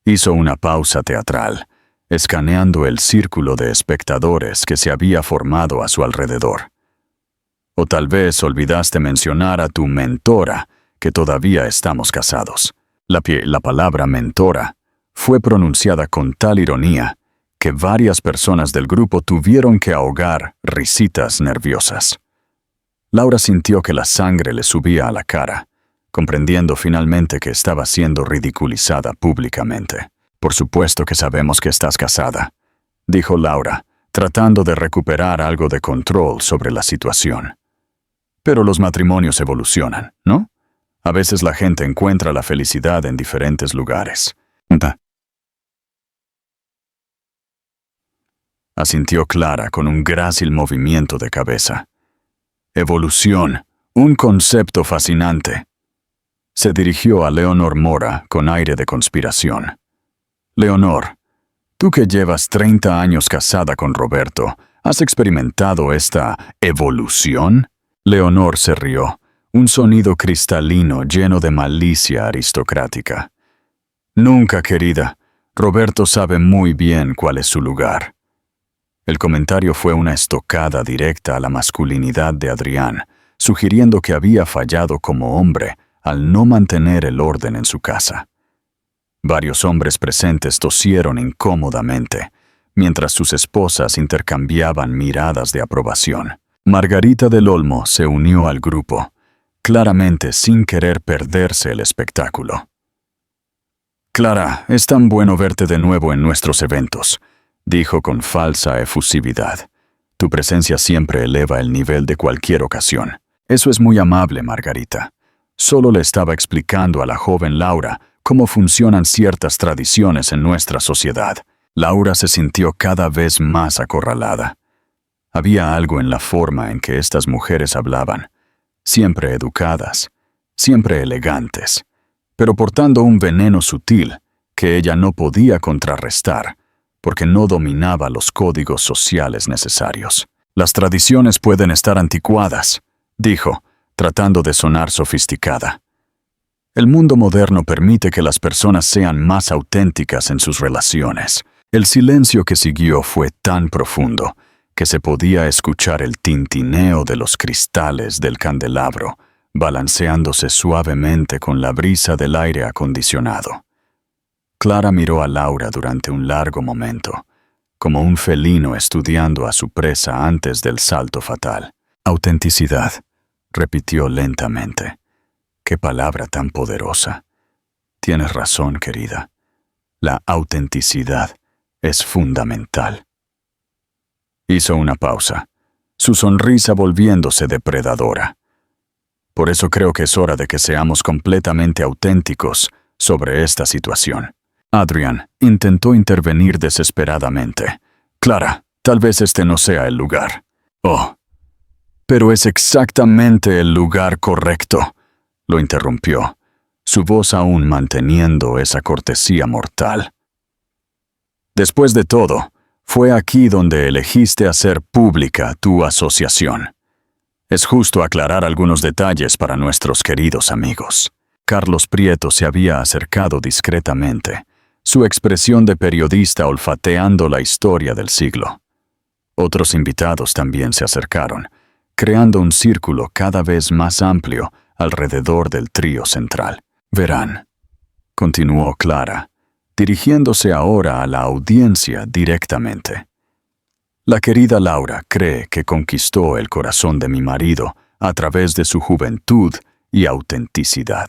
Hizo una pausa teatral, escaneando el círculo de espectadores que se había formado a su alrededor. «O tal vez olvidaste mencionar a tu mentora que todavía estamos casados». La palabra mentora fue pronunciada con tal ironía que varias personas del grupo tuvieron que ahogar risitas nerviosas. Laura sintió que la sangre le subía a la cara, comprendiendo finalmente que estaba siendo ridiculizada públicamente. «Por supuesto que sabemos que estás casada», dijo Laura, tratando de recuperar algo de control sobre la situación. «Pero los matrimonios evolucionan, ¿no? A veces la gente encuentra la felicidad en diferentes lugares». Asintió Clara con un grácil movimiento de cabeza. «Evolución, un concepto fascinante». Se dirigió a Leonor Mora con aire de conspiración. «Leonor, tú que llevas 30 años casada con Roberto, ¿has experimentado esta evolución?» Leonor se rió, un sonido cristalino lleno de malicia aristocrática. Nunca, querida. Roberto sabe muy bien cuál es su lugar. El comentario fue una estocada directa a la masculinidad de Adrián, sugiriendo que había fallado como hombre al no mantener el orden en su casa. Varios hombres presentes tosieron incómodamente, mientras sus esposas intercambiaban miradas de aprobación. Margarita del Olmo se unió al grupo, claramente sin querer perderse el espectáculo. «Clara, es tan bueno verte de nuevo en nuestros eventos», dijo con falsa efusividad. «Tu presencia siempre eleva el nivel de cualquier ocasión». «Eso es muy amable, Margarita. Solo le estaba explicando a la joven Laura cómo funcionan ciertas tradiciones en nuestra sociedad». Laura se sintió cada vez más acorralada. Había algo en la forma en que estas mujeres hablaban, siempre educadas, siempre elegantes, pero portando un veneno sutil que ella no podía contrarrestar, porque no dominaba los códigos sociales necesarios. «Las tradiciones pueden estar anticuadas», dijo, tratando de sonar sofisticada. «El mundo moderno permite que las personas sean más auténticas en sus relaciones». El silencio que siguió fue tan profundo que se podía escuchar el tintineo de los cristales del candelabro, balanceándose suavemente con la brisa del aire acondicionado. Clara miró a Laura durante un largo momento, como un felino estudiando a su presa antes del salto fatal. «Autenticidad», repitió lentamente. «Qué palabra tan poderosa. Tienes razón, querida. La autenticidad es fundamental». Hizo una pausa, su sonrisa volviéndose depredadora. «Por eso creo que es hora de que seamos completamente auténticos sobre esta situación». Adrián intentó intervenir desesperadamente. «Clara, tal vez este no sea el lugar». «Oh, pero es exactamente el lugar correcto», lo interrumpió, su voz aún manteniendo esa cortesía mortal. «Después de todo, fue aquí donde elegiste hacer pública tu asociación. Es justo aclarar algunos detalles para nuestros queridos amigos». Carlos Prieto se había acercado discretamente, su expresión de periodista olfateando la historia del siglo. Otros invitados también se acercaron, creando un círculo cada vez más amplio alrededor del trío central. «Verán», continuó Clara, dirigiéndose ahora a la audiencia directamente. «La querida Laura cree que conquistó el corazón de mi marido a través de su juventud y autenticidad».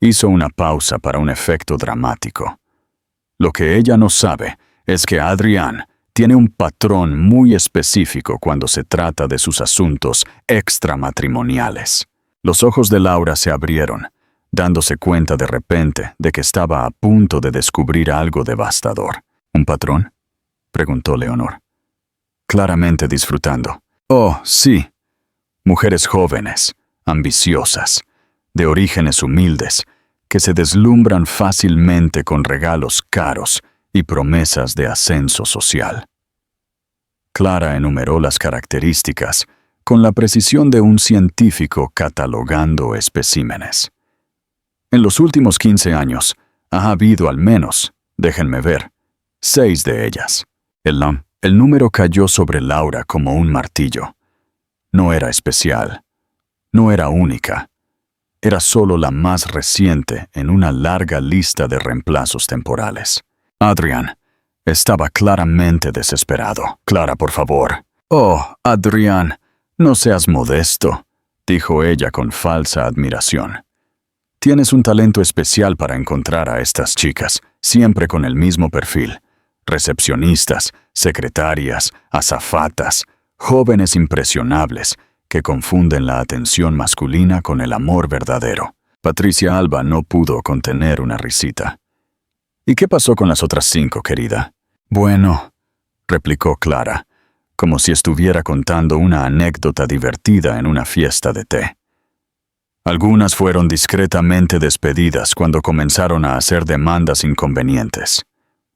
Hizo una pausa para un efecto dramático. Lo que ella no sabe es que Adrián tiene un patrón muy específico cuando se trata de sus asuntos extramatrimoniales. Los ojos de Laura se abrieron, dándose cuenta de repente de que estaba a punto de descubrir algo devastador. «¿Un patrón?», preguntó Leonor, claramente disfrutando. «Oh, sí. Mujeres jóvenes, ambiciosas, de orígenes humildes, que se deslumbran fácilmente con regalos caros y promesas de ascenso social». Clara enumeró las características con la precisión de un científico catalogando especímenes. «En los últimos 15 años, ha habido al menos, déjenme ver, 6 de ellas». El número cayó sobre Laura como un martillo. No era especial, no era única, era solo la más reciente en una larga lista de reemplazos temporales. Adrián estaba claramente desesperado. «Clara, por favor». «Oh, Adrián, no seas modesto», dijo ella con falsa admiración. «Tienes un talento especial para encontrar a estas chicas, siempre con el mismo perfil. Recepcionistas, secretarias, azafatas, jóvenes impresionables que confunden la atención masculina con el amor verdadero». Patricia Alba no pudo contener una risita. «¿Y qué pasó con las otras 5, querida?» «Bueno», replicó Clara, como si estuviera contando una anécdota divertida en una fiesta de té. «Algunas fueron discretamente despedidas cuando comenzaron a hacer demandas inconvenientes.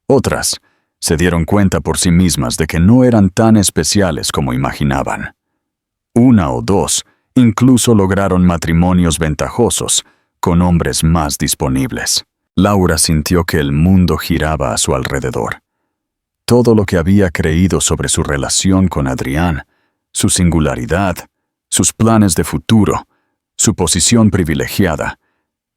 Otras se dieron cuenta por sí mismas de que no eran tan especiales como imaginaban. 1 o 2 incluso lograron matrimonios ventajosos con hombres más disponibles». Laura sintió que el mundo giraba a su alrededor. Todo lo que había creído sobre su relación con Adrián, su singularidad, sus planes de futuro, su posición privilegiada,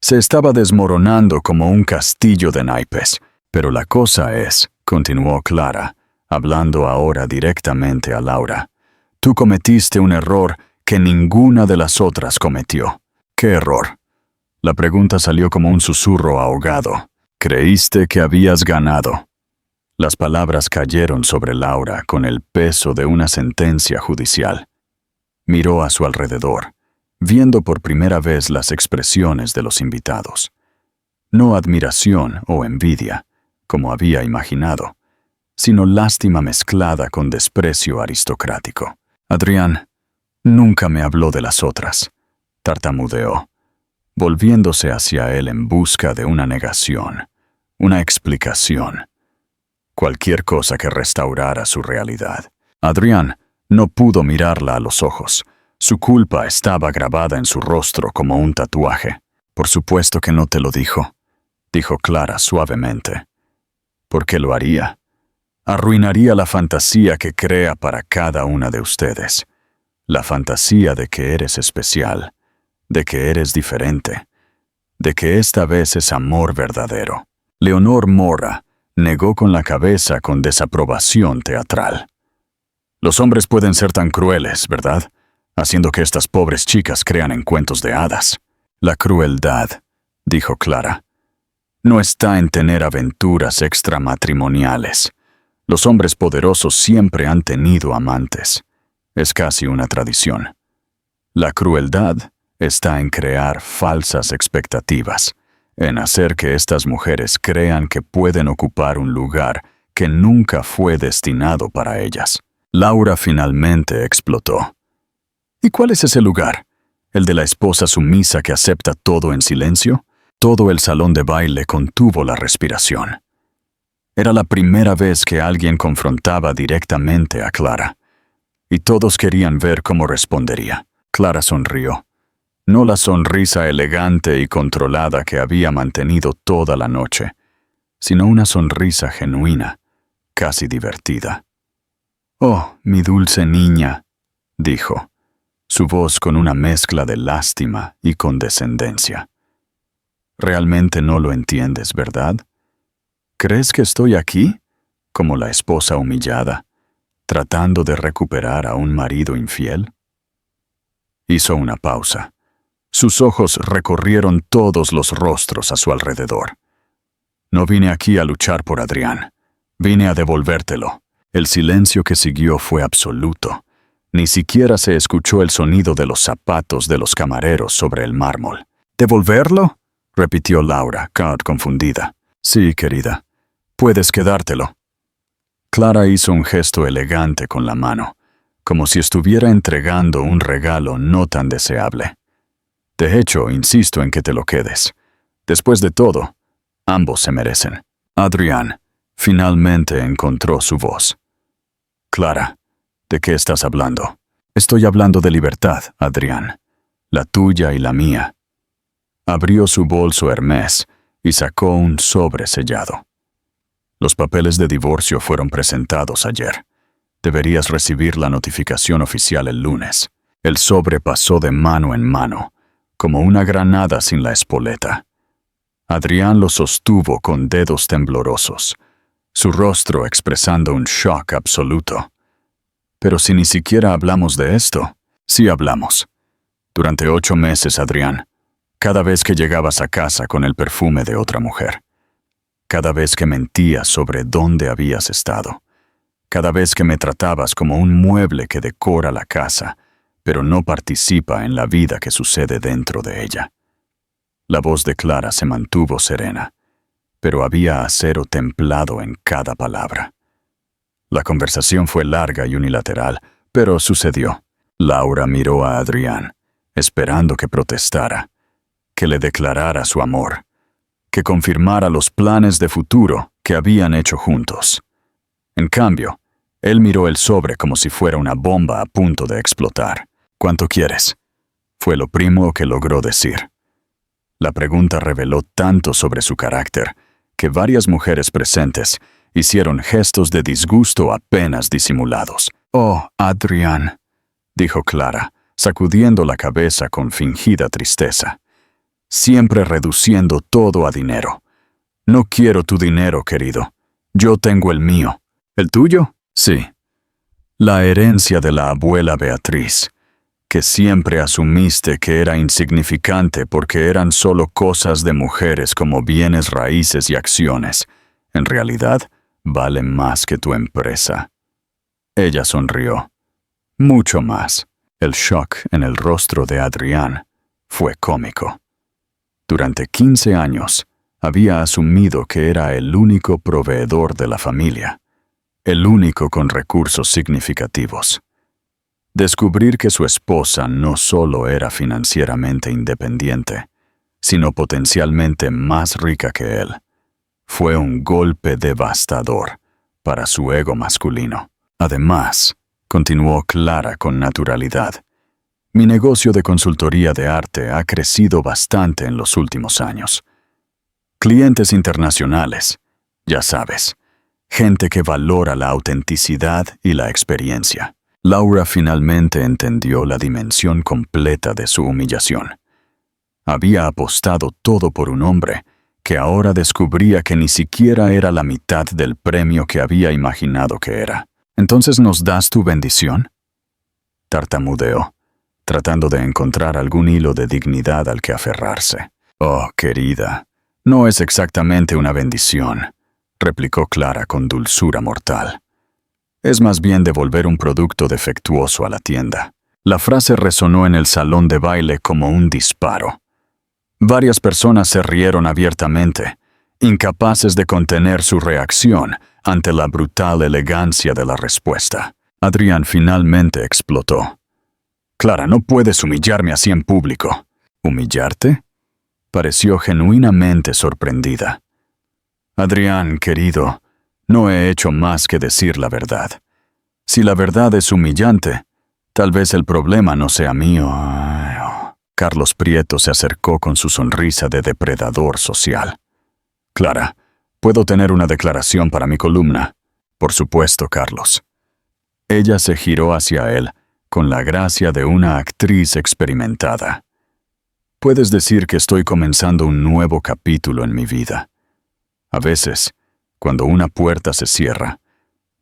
se estaba desmoronando como un castillo de naipes. Pero la cosa es, continuó Clara, hablando ahora directamente a Laura, tú cometiste un error que ninguna de las otras cometió. ¿Qué error? La pregunta salió como un susurro ahogado. Creíste que habías ganado. Las palabras cayeron sobre Laura con el peso de una sentencia judicial. Miró a su alrededor, viendo por primera vez las expresiones de los invitados. No admiración o envidia, como había imaginado, sino lástima mezclada con desprecio aristocrático. Adrián nunca me habló de las otras, tartamudeó, volviéndose hacia él en busca de una negación, una explicación. Cualquier cosa que restaurara su realidad. Adrián no pudo mirarla a los ojos. Su culpa estaba grabada en su rostro como un tatuaje. Por supuesto que no te lo dijo Clara suavemente. ¿Por qué lo haría? Arruinaría la fantasía que crea para cada una de ustedes. La fantasía de que eres especial, de que eres diferente, de que esta vez es amor verdadero. Leonor Mora negó con la cabeza con desaprobación teatral. Los hombres pueden ser tan crueles, ¿verdad? Haciendo que estas pobres chicas crean en cuentos de hadas. La crueldad, dijo Clara, no está en tener aventuras extramatrimoniales. Los hombres poderosos siempre han tenido amantes. Es casi una tradición. La crueldad está en crear falsas expectativas, en hacer que estas mujeres crean que pueden ocupar un lugar que nunca fue destinado para ellas. Laura finalmente explotó. ¿Y cuál es ese lugar? ¿El de la esposa sumisa que acepta todo en silencio? Todo el salón de baile contuvo la respiración. Era la primera vez que alguien confrontaba directamente a Clara, y todos querían ver cómo respondería. Clara sonrió. No la sonrisa elegante y controlada que había mantenido toda la noche, sino una sonrisa genuina, casi divertida. «Oh, mi dulce niña», dijo, su voz con una mezcla de lástima y condescendencia. «Realmente no lo entiendes, ¿verdad? ¿Crees que estoy aquí, como la esposa humillada, tratando de recuperar a un marido infiel?» Hizo una pausa. Sus ojos recorrieron todos los rostros a su alrededor. «No vine aquí a luchar por Adrián. Vine a devolvértelo». El silencio que siguió fue absoluto. Ni siquiera se escuchó el sonido de los zapatos de los camareros sobre el mármol. «¿Devolverlo?», repitió Laura, confundida. «Sí, querida. Puedes quedártelo». Clara hizo un gesto elegante con la mano, como si estuviera entregando un regalo no tan deseable. «De hecho, insisto en que te lo quedes. Después de todo, ambos se merecen». Adrián finalmente encontró su voz. «Clara, ¿de qué estás hablando?» «Estoy hablando de libertad, Adrián. La tuya y la mía». Abrió su bolso Hermès y sacó un sobre sellado. «Los papeles de divorcio fueron presentados ayer. Deberías recibir la notificación oficial el lunes». El sobre pasó de mano en mano, como una granada sin la espoleta. Adrián lo sostuvo con dedos temblorosos, su rostro expresando un shock absoluto. «Pero si ni siquiera hablamos de esto». «Sí hablamos. Durante 8 meses, Adrián. Cada vez que llegabas a casa con el perfume de otra mujer. Cada vez que mentías sobre dónde habías estado. Cada vez que me tratabas como un mueble que decora la casa, pero no participa en la vida que sucede dentro de ella». La voz de Clara se mantuvo serena, pero había acero templado en cada palabra. La conversación fue larga y unilateral, pero sucedió. Laura miró a Adrián, esperando que protestara, que le declarara su amor, que confirmara los planes de futuro que habían hecho juntos. En cambio, él miró el sobre como si fuera una bomba a punto de explotar. «¿Cuánto quieres?», fue lo primo que logró decir. La pregunta reveló tanto sobre su carácter que varias mujeres presentes hicieron gestos de disgusto apenas disimulados. «Oh, Adrián», dijo Clara, sacudiendo la cabeza con fingida tristeza. «Siempre reduciendo todo a dinero. No quiero tu dinero, querido. Yo tengo el mío». «¿El tuyo?» «Sí. La herencia de la abuela Beatriz, que siempre asumiste que era insignificante porque eran solo cosas de mujeres como bienes raíces y acciones. En realidad, vale más que tu empresa». Ella sonrió. Mucho más. El shock en el rostro de Adrián fue cómico. Durante 15 años, había asumido que era el único proveedor de la familia, el único con recursos significativos. Descubrir que su esposa no solo era financieramente independiente, sino potencialmente más rica que él, fue un golpe devastador para su ego masculino. Además, continuó Clara con naturalidad, mi negocio de consultoría de arte ha crecido bastante en los últimos años. Clientes internacionales, ya sabes, gente que valora la autenticidad y la experiencia. Laura finalmente entendió la dimensión completa de su humillación. Había apostado todo por un hombre que ahora descubría que ni siquiera era la mitad del premio que había imaginado que era. «¿Entonces nos das tu bendición?», tartamudeó, tratando de encontrar algún hilo de dignidad al que aferrarse. «Oh, querida, no es exactamente una bendición», replicó Clara con dulzura mortal. «Es más bien devolver un producto defectuoso a la tienda». La frase resonó en el salón de baile como un disparo. Varias personas se rieron abiertamente, incapaces de contener su reacción ante la brutal elegancia de la respuesta. Adrián finalmente explotó. «Clara, no puedes humillarme así en público». «¿Humillarte?», pareció genuinamente sorprendida. «Adrián, querido, no he hecho más que decir la verdad. Si la verdad es humillante, tal vez el problema no sea mío». Carlos Prieto se acercó con su sonrisa de depredador social. «Clara, ¿puedo tener una declaración para mi columna?» «Por supuesto, Carlos». Ella se giró hacia él con la gracia de una actriz experimentada. «Puedes decir que estoy comenzando un nuevo capítulo en mi vida. A veces, cuando una puerta se cierra,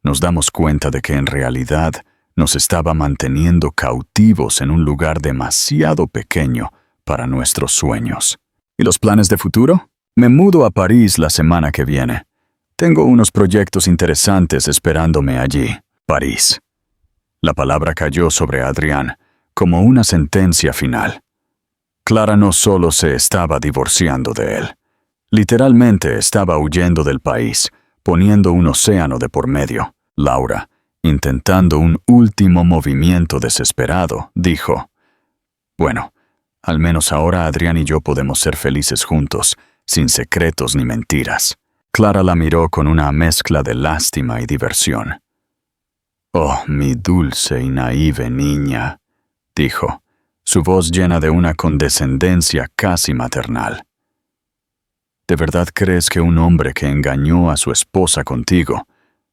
nos damos cuenta de que en realidad nos estaba manteniendo cautivos en un lugar demasiado pequeño para nuestros sueños». «¿Y los planes de futuro?» «Me mudo a París la semana que viene. Tengo unos proyectos interesantes esperándome allí». París. La palabra cayó sobre Adrián como una sentencia final. Clara no solo se estaba divorciando de él, literalmente estaba huyendo del país, poniendo un océano de por medio. Laura, intentando un último movimiento desesperado, dijo: «Bueno, al menos ahora Adrián y yo podemos ser felices juntos, sin secretos ni mentiras». Clara la miró con una mezcla de lástima y diversión. «Oh, mi dulce y naíve niña», dijo, su voz llena de una condescendencia casi maternal. «¿De verdad crees que un hombre que engañó a su esposa contigo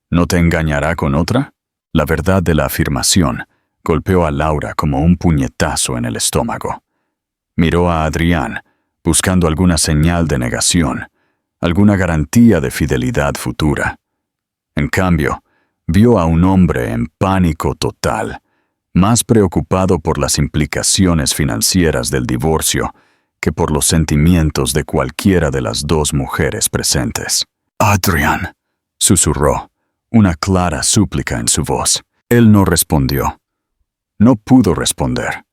no te engañará con otra?» La verdad de la afirmación golpeó a Laura como un puñetazo en el estómago. Miró a Adrián, buscando alguna señal de negación, alguna garantía de fidelidad futura. En cambio, vio a un hombre en pánico total, más preocupado por las implicaciones financieras del divorcio que por los sentimientos de cualquiera de las dos mujeres presentes. «Adrián», susurró, una clara súplica en su voz. Él no respondió. No pudo responder,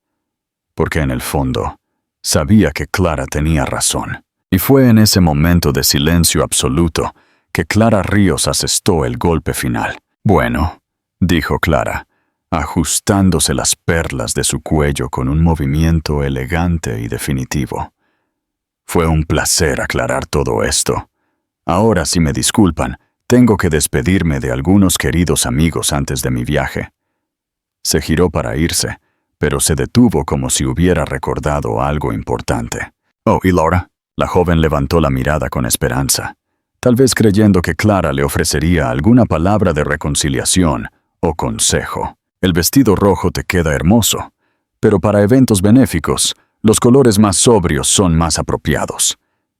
porque en el fondo sabía que Clara tenía razón. Y fue en ese momento de silencio absoluto que Clara Ríos asestó el golpe final. «Bueno», dijo Clara, ajustándose las perlas de su cuello con un movimiento elegante y definitivo. «Fue un placer aclarar todo esto. Ahora, si me disculpan, tengo que despedirme de algunos queridos amigos antes de mi viaje». Se giró para irse, pero se detuvo como si hubiera recordado algo importante. Oh, ¿y Laura? La joven levantó la mirada con esperanza, tal vez creyendo que Clara le ofrecería alguna palabra de reconciliación o consejo. El vestido rojo te queda hermoso, pero para eventos benéficos, los colores más sobrios son más apropiados.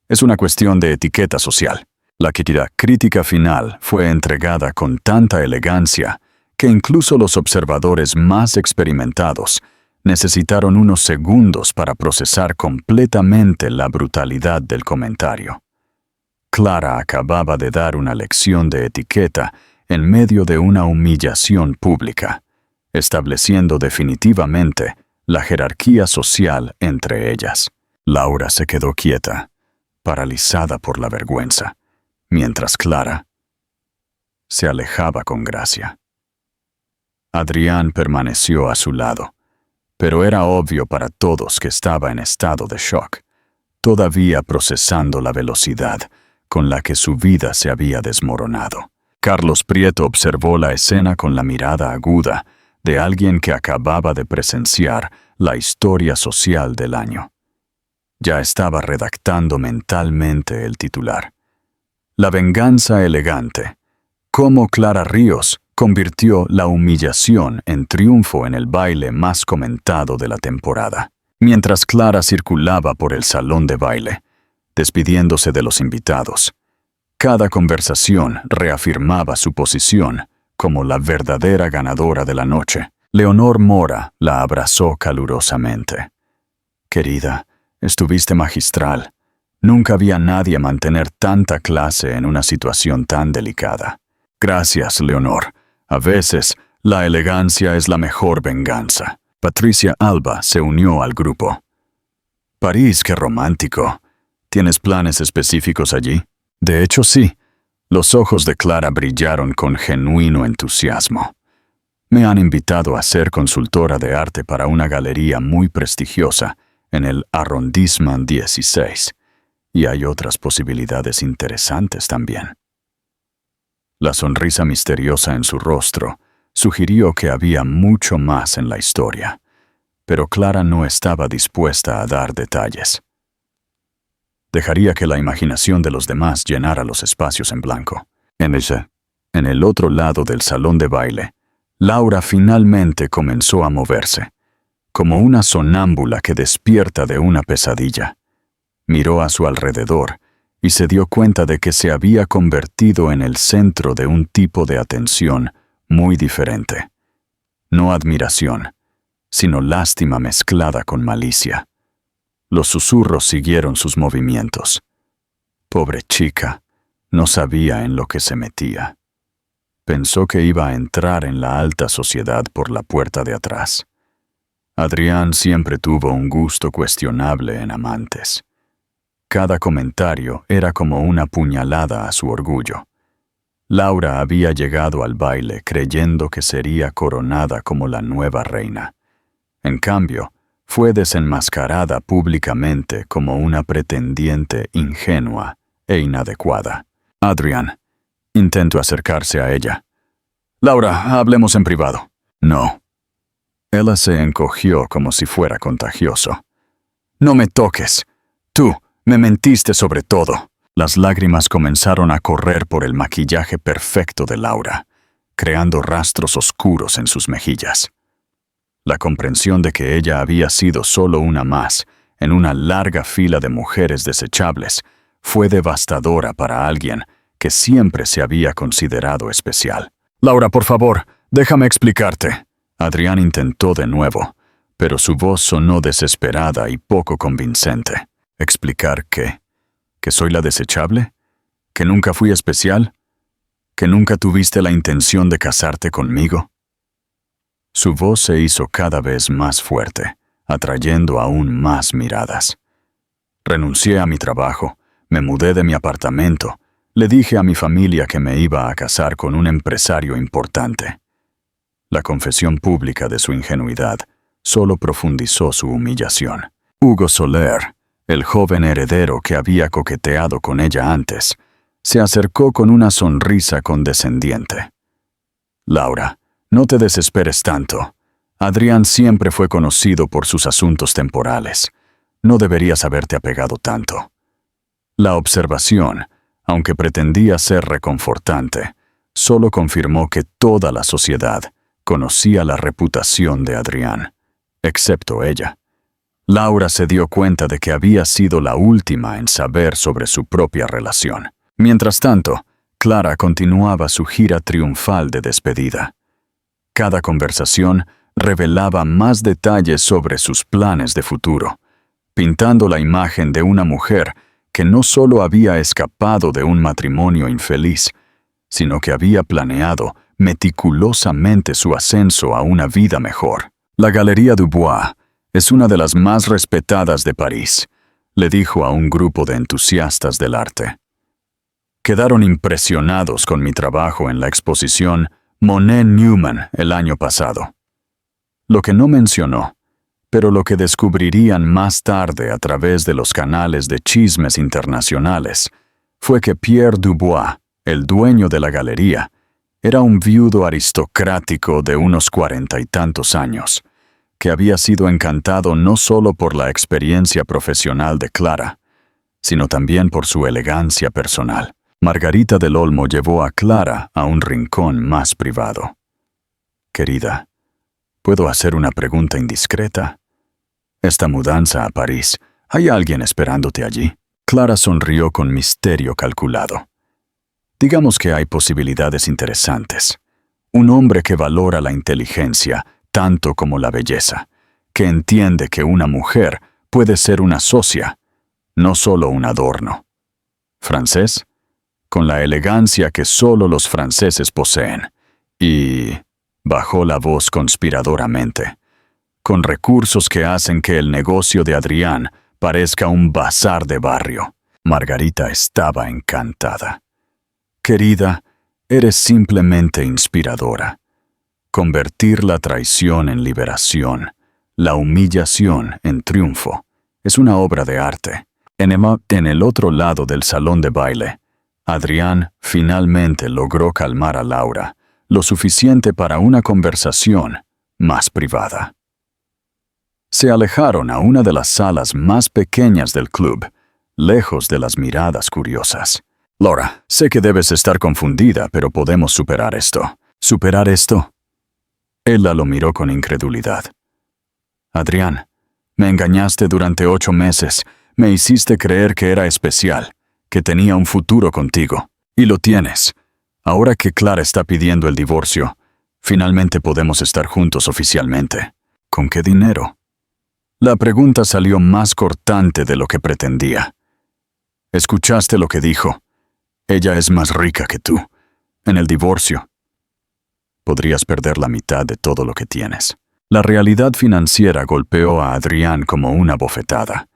Es una cuestión de etiqueta social. La crítica final fue entregada con tanta elegancia que incluso los observadores más experimentados necesitaron unos segundos para procesar completamente la brutalidad del comentario. Clara acababa de dar una lección de etiqueta en medio de una humillación pública, estableciendo definitivamente la jerarquía social entre ellas. Laura se quedó quieta, paralizada por la vergüenza, mientras Clara se alejaba con gracia. Adrián permaneció a su lado, pero era obvio para todos que estaba en estado de shock, todavía procesando la velocidad con la que su vida se había desmoronado. Carlos Prieto observó la escena con la mirada aguda de alguien que acababa de presenciar la historia social del año. Ya estaba redactando mentalmente el titular. La venganza elegante. Cómo Clara Ríos convirtió la humillación en triunfo en el baile más comentado de la temporada. Mientras Clara circulaba por el salón de baile, despidiéndose de los invitados, cada conversación reafirmaba su posición como la verdadera ganadora de la noche. Leonor Mora la abrazó calurosamente. Querida, estuviste magistral. Nunca vi a nadie mantener tanta clase en una situación tan delicada. Gracias, Leonor. A veces, la elegancia es la mejor venganza. Patricia Alba se unió al grupo. París, qué romántico. ¿Tienes planes específicos allí? De hecho, sí. Los ojos de Clara brillaron con genuino entusiasmo. Me han invitado a ser consultora de arte para una galería muy prestigiosa en el Arrondissement 16, y hay otras posibilidades interesantes también. La sonrisa misteriosa en su rostro sugirió que había mucho más en la historia, pero Clara no estaba dispuesta a dar detalles. Dejaría que la imaginación de los demás llenara los espacios en blanco. En el otro lado del salón de baile, Laura finalmente comenzó a moverse, como una sonámbula que despierta de una pesadilla. Miró a su alrededor y se dio cuenta de que se había convertido en el centro de un tipo de atención muy diferente. No admiración, sino lástima mezclada con malicia. Los susurros siguieron sus movimientos. Pobre chica, no sabía en lo que se metía. Pensó que iba a entrar en la alta sociedad por la puerta de atrás. Adrián siempre tuvo un gusto cuestionable en amantes. Cada comentario era como una puñalada a su orgullo. Laura había llegado al baile creyendo que sería coronada como la nueva reina. En cambio, fue desenmascarada públicamente como una pretendiente ingenua e inadecuada. Adrián intentó acercarse a ella. Laura, hablemos en privado. No. Ella se encogió como si fuera contagioso. No me toques. Tú me mentiste sobre todo. Las lágrimas comenzaron a correr por el maquillaje perfecto de Laura, creando rastros oscuros en sus mejillas. La comprensión de que ella había sido solo una más en una larga fila de mujeres desechables fue devastadora para alguien que siempre se había considerado especial. Laura, por favor, déjame explicarte. Adrián intentó de nuevo, pero su voz sonó desesperada y poco convincente. ¿Explicar qué? ¿Que soy la desechable? ¿Que nunca fui especial? ¿Que nunca tuviste la intención de casarte conmigo? Su voz se hizo cada vez más fuerte, atrayendo aún más miradas. Renuncié a mi trabajo, me mudé de mi apartamento, le dije a mi familia que me iba a casar con un empresario importante. La confesión pública de su ingenuidad solo profundizó su humillación. Hugo Soler, el joven heredero que había coqueteado con ella antes, se acercó con una sonrisa condescendiente. Laura, no te desesperes tanto. Adrián siempre fue conocido por sus asuntos temporales. no deberías haberte apegado tanto. La observación, aunque pretendía ser reconfortante, solo confirmó que toda la sociedad conocía la reputación de Adrián, excepto ella. Laura se dio cuenta de que había sido la última en saber sobre su propia relación. Mientras tanto, Clara continuaba su gira triunfal de despedida. Cada conversación revelaba más detalles sobre sus planes de futuro, pintando la imagen de una mujer que no solo había escapado de un matrimonio infeliz, sino que había planeado meticulosamente su ascenso a una vida mejor. La Galería Dubois es una de las más respetadas de París, le dijo a un grupo de entusiastas del arte. Quedaron impresionados con mi trabajo en la exposición Monet Newman el año pasado. Lo que no mencionó, pero lo que descubrirían más tarde a través de los canales de chismes internacionales, fue que Pierre Dubois, el dueño de la galería, era un viudo aristocrático de unos 40 y tantos años, que había sido encantado no solo por la experiencia profesional de Clara, sino también por su elegancia personal. Margarita del Olmo llevó a Clara a un rincón más privado. «Querida, ¿puedo hacer una pregunta indiscreta? Esta mudanza a París, ¿hay alguien esperándote allí?» Clara sonrió con misterio calculado. «Digamos que hay posibilidades interesantes. Un hombre que valora la inteligencia tanto como la belleza, que entiende que una mujer puede ser una socia, no solo un adorno. Francés, con la elegancia que solo los franceses poseen, y, bajó la voz conspiradoramente, con recursos que hacen que el negocio de Adrián parezca un bazar de barrio». Margarita estaba encantada. «Querida, eres simplemente inspiradora. Convertir la traición en liberación, la humillación en triunfo, es una obra de arte». En el otro lado del salón de baile, Adrián finalmente logró calmar a Laura, lo suficiente para una conversación más privada. Se alejaron a una de las salas más pequeñas del club, lejos de las miradas curiosas. «Laura, sé que debes estar confundida, pero podemos superar esto». «¿Superar esto?» Ella lo miró con incredulidad. «Adrián, me engañaste durante 8 meses, me hiciste creer que era especial, que tenía un futuro contigo, y lo tienes. Ahora que Clara está pidiendo el divorcio, finalmente podemos estar juntos oficialmente. ¿Con qué dinero?» La pregunta salió más cortante de lo que pretendía. «¿Escuchaste lo que dijo? Ella es más rica que tú. En el divorcio podrías perder la mitad de todo lo que tienes». La realidad financiera golpeó a Adrián como una bofetada.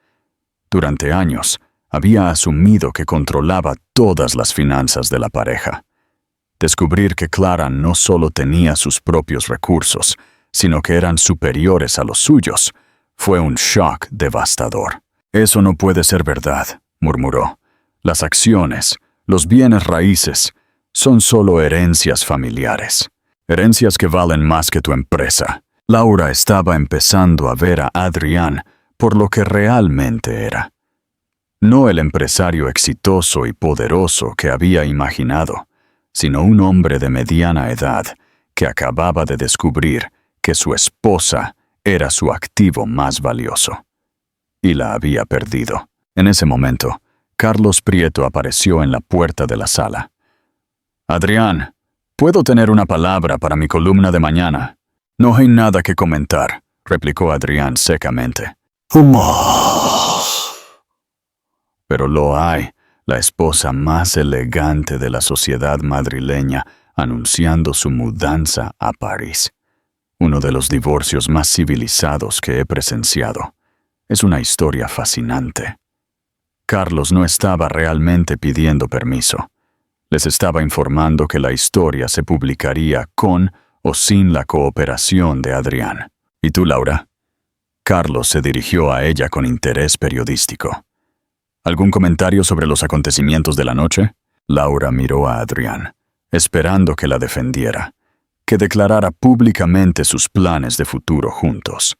Durante años, había asumido que controlaba todas las finanzas de la pareja. Descubrir que Clara no solo tenía sus propios recursos, sino que eran superiores a los suyos, fue un shock devastador. «Eso no puede ser verdad», murmuró. «Las acciones, los bienes raíces, son solo herencias familiares. Herencias que valen más que tu empresa». Laura estaba empezando a ver a Adrián por lo que realmente era. No el empresario exitoso y poderoso que había imaginado, sino un hombre de mediana edad que acababa de descubrir que su esposa era su activo más valioso. Y la había perdido. En ese momento, Carlos Prieto apareció en la puerta de la sala. «Adrián, ¿puedo tener una palabra para mi columna de mañana?» «No hay nada que comentar», replicó Adrián secamente. «Pero lo hay», la esposa más elegante de la sociedad madrileña anunciando su mudanza a París. Uno de los divorcios más civilizados que he presenciado. Es una historia fascinante. Carlos no estaba realmente pidiendo permiso. Les estaba informando que la historia se publicaría con o sin la cooperación de Adrián. «¿Y tú, Laura?» Carlos se dirigió a ella con interés periodístico. «¿Algún comentario sobre los acontecimientos de la noche?» Laura miró a Adrián, esperando que la defendiera, que declarara públicamente sus planes de futuro juntos.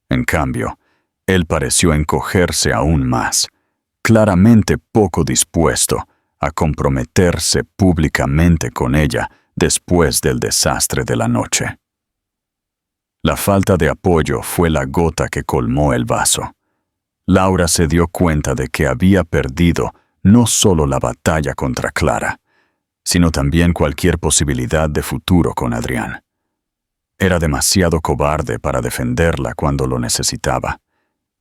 En cambio, Él pareció encogerse aún más, claramente poco dispuesto a comprometerse públicamente con ella después del desastre de la noche. La falta de apoyo fue la gota que colmó el vaso. Laura se dio cuenta de que había perdido no solo la batalla contra Clara, sino también cualquier posibilidad de futuro con Adrián. Era demasiado cobarde para defenderla cuando lo necesitaba,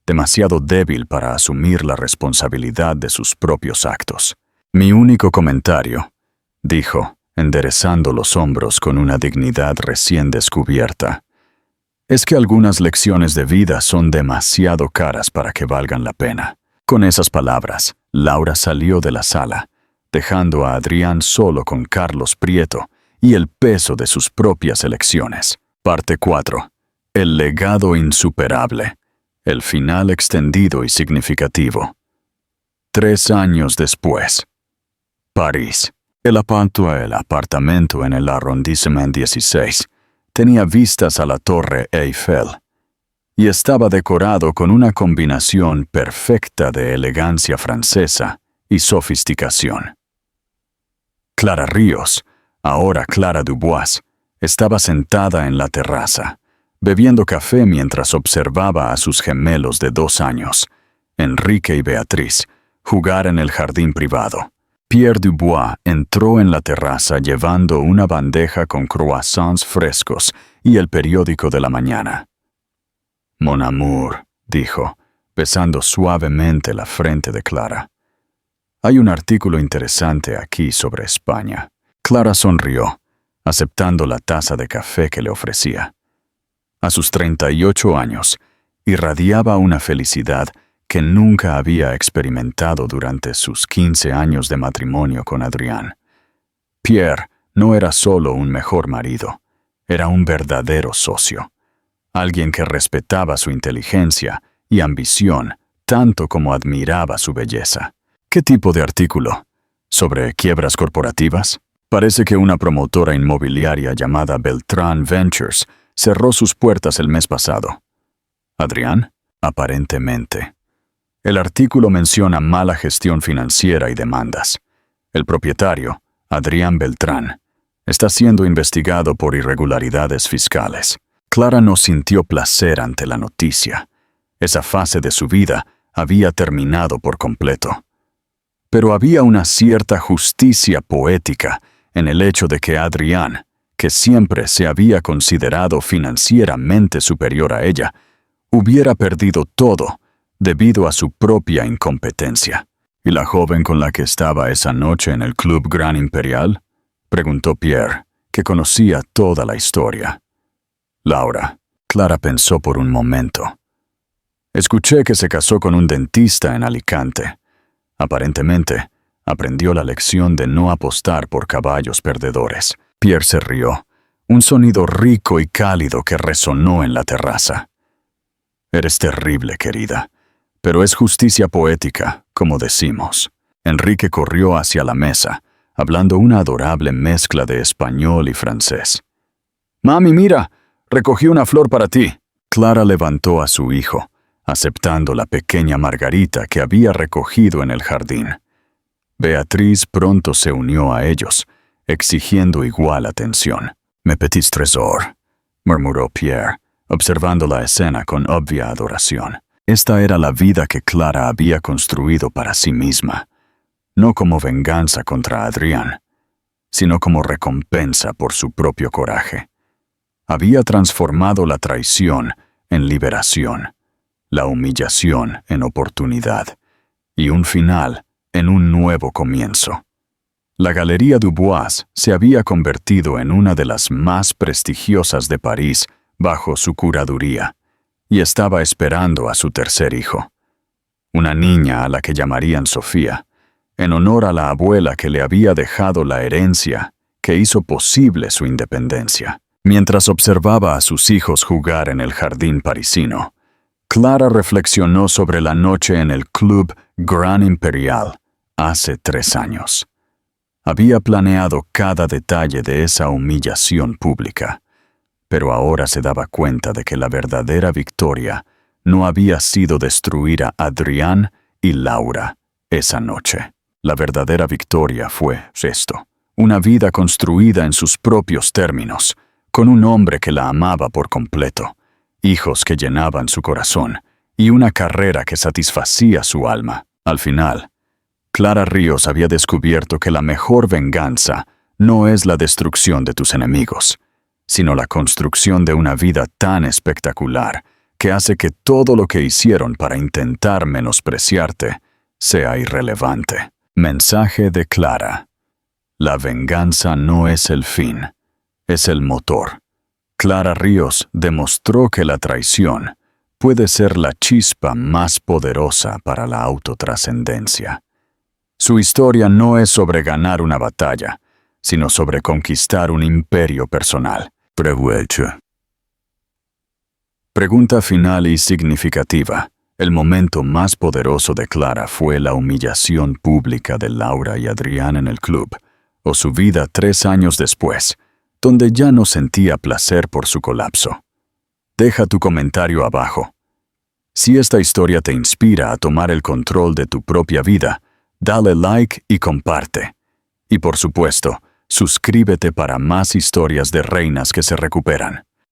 demasiado débil para asumir la responsabilidad de sus propios actos. Mi único comentario, dijo, enderezando los hombros con una dignidad recién descubierta, es que algunas lecciones de vida son demasiado caras para que valgan la pena. Con esas palabras, Laura salió de la sala, dejando a Adrián solo con Carlos Prieto y el peso de sus propias elecciones. Parte 4. El legado insuperable. El final extendido y significativo. 3 años después. París. El apartamento en el arrondissement 16 tenía vistas a la Torre Eiffel y estaba decorado con una combinación perfecta de elegancia francesa y sofisticación. Clara Ríos, ahora Clara Dubois, estaba sentada en la terraza, bebiendo café mientras observaba a sus gemelos de 2 años, Enrique y Beatriz, jugar en el jardín privado. Pierre Dubois entró en la terraza llevando una bandeja con croissants frescos y el periódico de la mañana. «Mon amour», dijo, besando suavemente la frente de Clara. «Hay un artículo interesante aquí sobre España». Clara sonrió, aceptando la taza de café que le ofrecía. A sus 38 años, irradiaba una felicidad que nunca había experimentado durante sus 15 años de matrimonio con Adrián. Pierre no era solo un mejor marido, era un verdadero socio, alguien que respetaba su inteligencia y ambición tanto como admiraba su belleza. ¿Qué tipo de artículo? ¿Sobre quiebras corporativas? Parece que una promotora inmobiliaria llamada Beltrán Ventures cerró sus puertas el mes pasado. ¿Adrián? Aparentemente. El artículo menciona mala gestión financiera y demandas. El propietario, Adrián Beltrán, está siendo investigado por irregularidades fiscales. Clara no sintió placer ante la noticia. Esa fase de su vida había terminado por completo. Pero había una cierta justicia poética en el hecho de que Adrián, que siempre se había considerado financieramente superior a ella, hubiera perdido todo debido a su propia incompetencia. ¿Y la joven con la que estaba esa noche en el Club Grand Imperial? Preguntó Pierre, que conocía toda la historia. Laura. Clara pensó por un momento. Escuché que se casó con un dentista en Alicante. Aparentemente, aprendió la lección de no apostar por caballos perdedores. Pierre se rió, un sonido rico y cálido que resonó en la terraza. Eres terrible, querida, pero es justicia poética, como decimos. Enrique corrió hacia la mesa, hablando una adorable mezcla de español y francés. «Mami, mira, recogí una flor para ti». Clara levantó a su hijo, aceptando la pequeña margarita que había recogido en el jardín. Beatriz pronto se unió a ellos, exigiendo igual atención. «Me petit trésor», murmuró Pierre, observando la escena con obvia adoración. Esta era la vida que Clara había construido para sí misma, no como venganza contra Adrián, sino como recompensa por su propio coraje. Había transformado la traición en liberación, la humillación en oportunidad, y un final en un nuevo comienzo. La Galería Dubois se había convertido en una de las más prestigiosas de París bajo su curaduría, y estaba esperando a su tercer hijo, una niña a la que llamarían Sofía, en honor a la abuela que le había dejado la herencia que hizo posible su independencia. Mientras observaba a sus hijos jugar en el jardín parisino, Clara reflexionó sobre la noche en el Club Grand Imperial hace 3 años. Había planeado cada detalle de esa humillación pública, pero ahora se daba cuenta de que la verdadera victoria no había sido destruir a Adrián y Laura esa noche. La verdadera victoria fue esto: una vida construida en sus propios términos, con un hombre que la amaba por completo, hijos que llenaban su corazón y una carrera que satisfacía su alma. Al final, Clara Ríos había descubierto que la mejor venganza no es la destrucción de tus enemigos, sino la construcción de una vida tan espectacular que hace que todo lo que hicieron para intentar menospreciarte sea irrelevante. Mensaje de Clara: la venganza no es el fin, es el motor. Clara Ríos demostró que la traición puede ser la chispa más poderosa para la autotrascendencia. Su historia no es sobre ganar una batalla, sino sobre conquistar un imperio personal. Pregunta final y significativa. El momento más poderoso de Clara fue la humillación pública de Laura y Adrián en el club, o su vida 3 años después, donde ya no sentía placer por su colapso. Deja tu comentario abajo. Si esta historia te inspira a tomar el control de tu propia vida, dale like y comparte. Y por supuesto, suscríbete para más historias de reinas que se recuperan.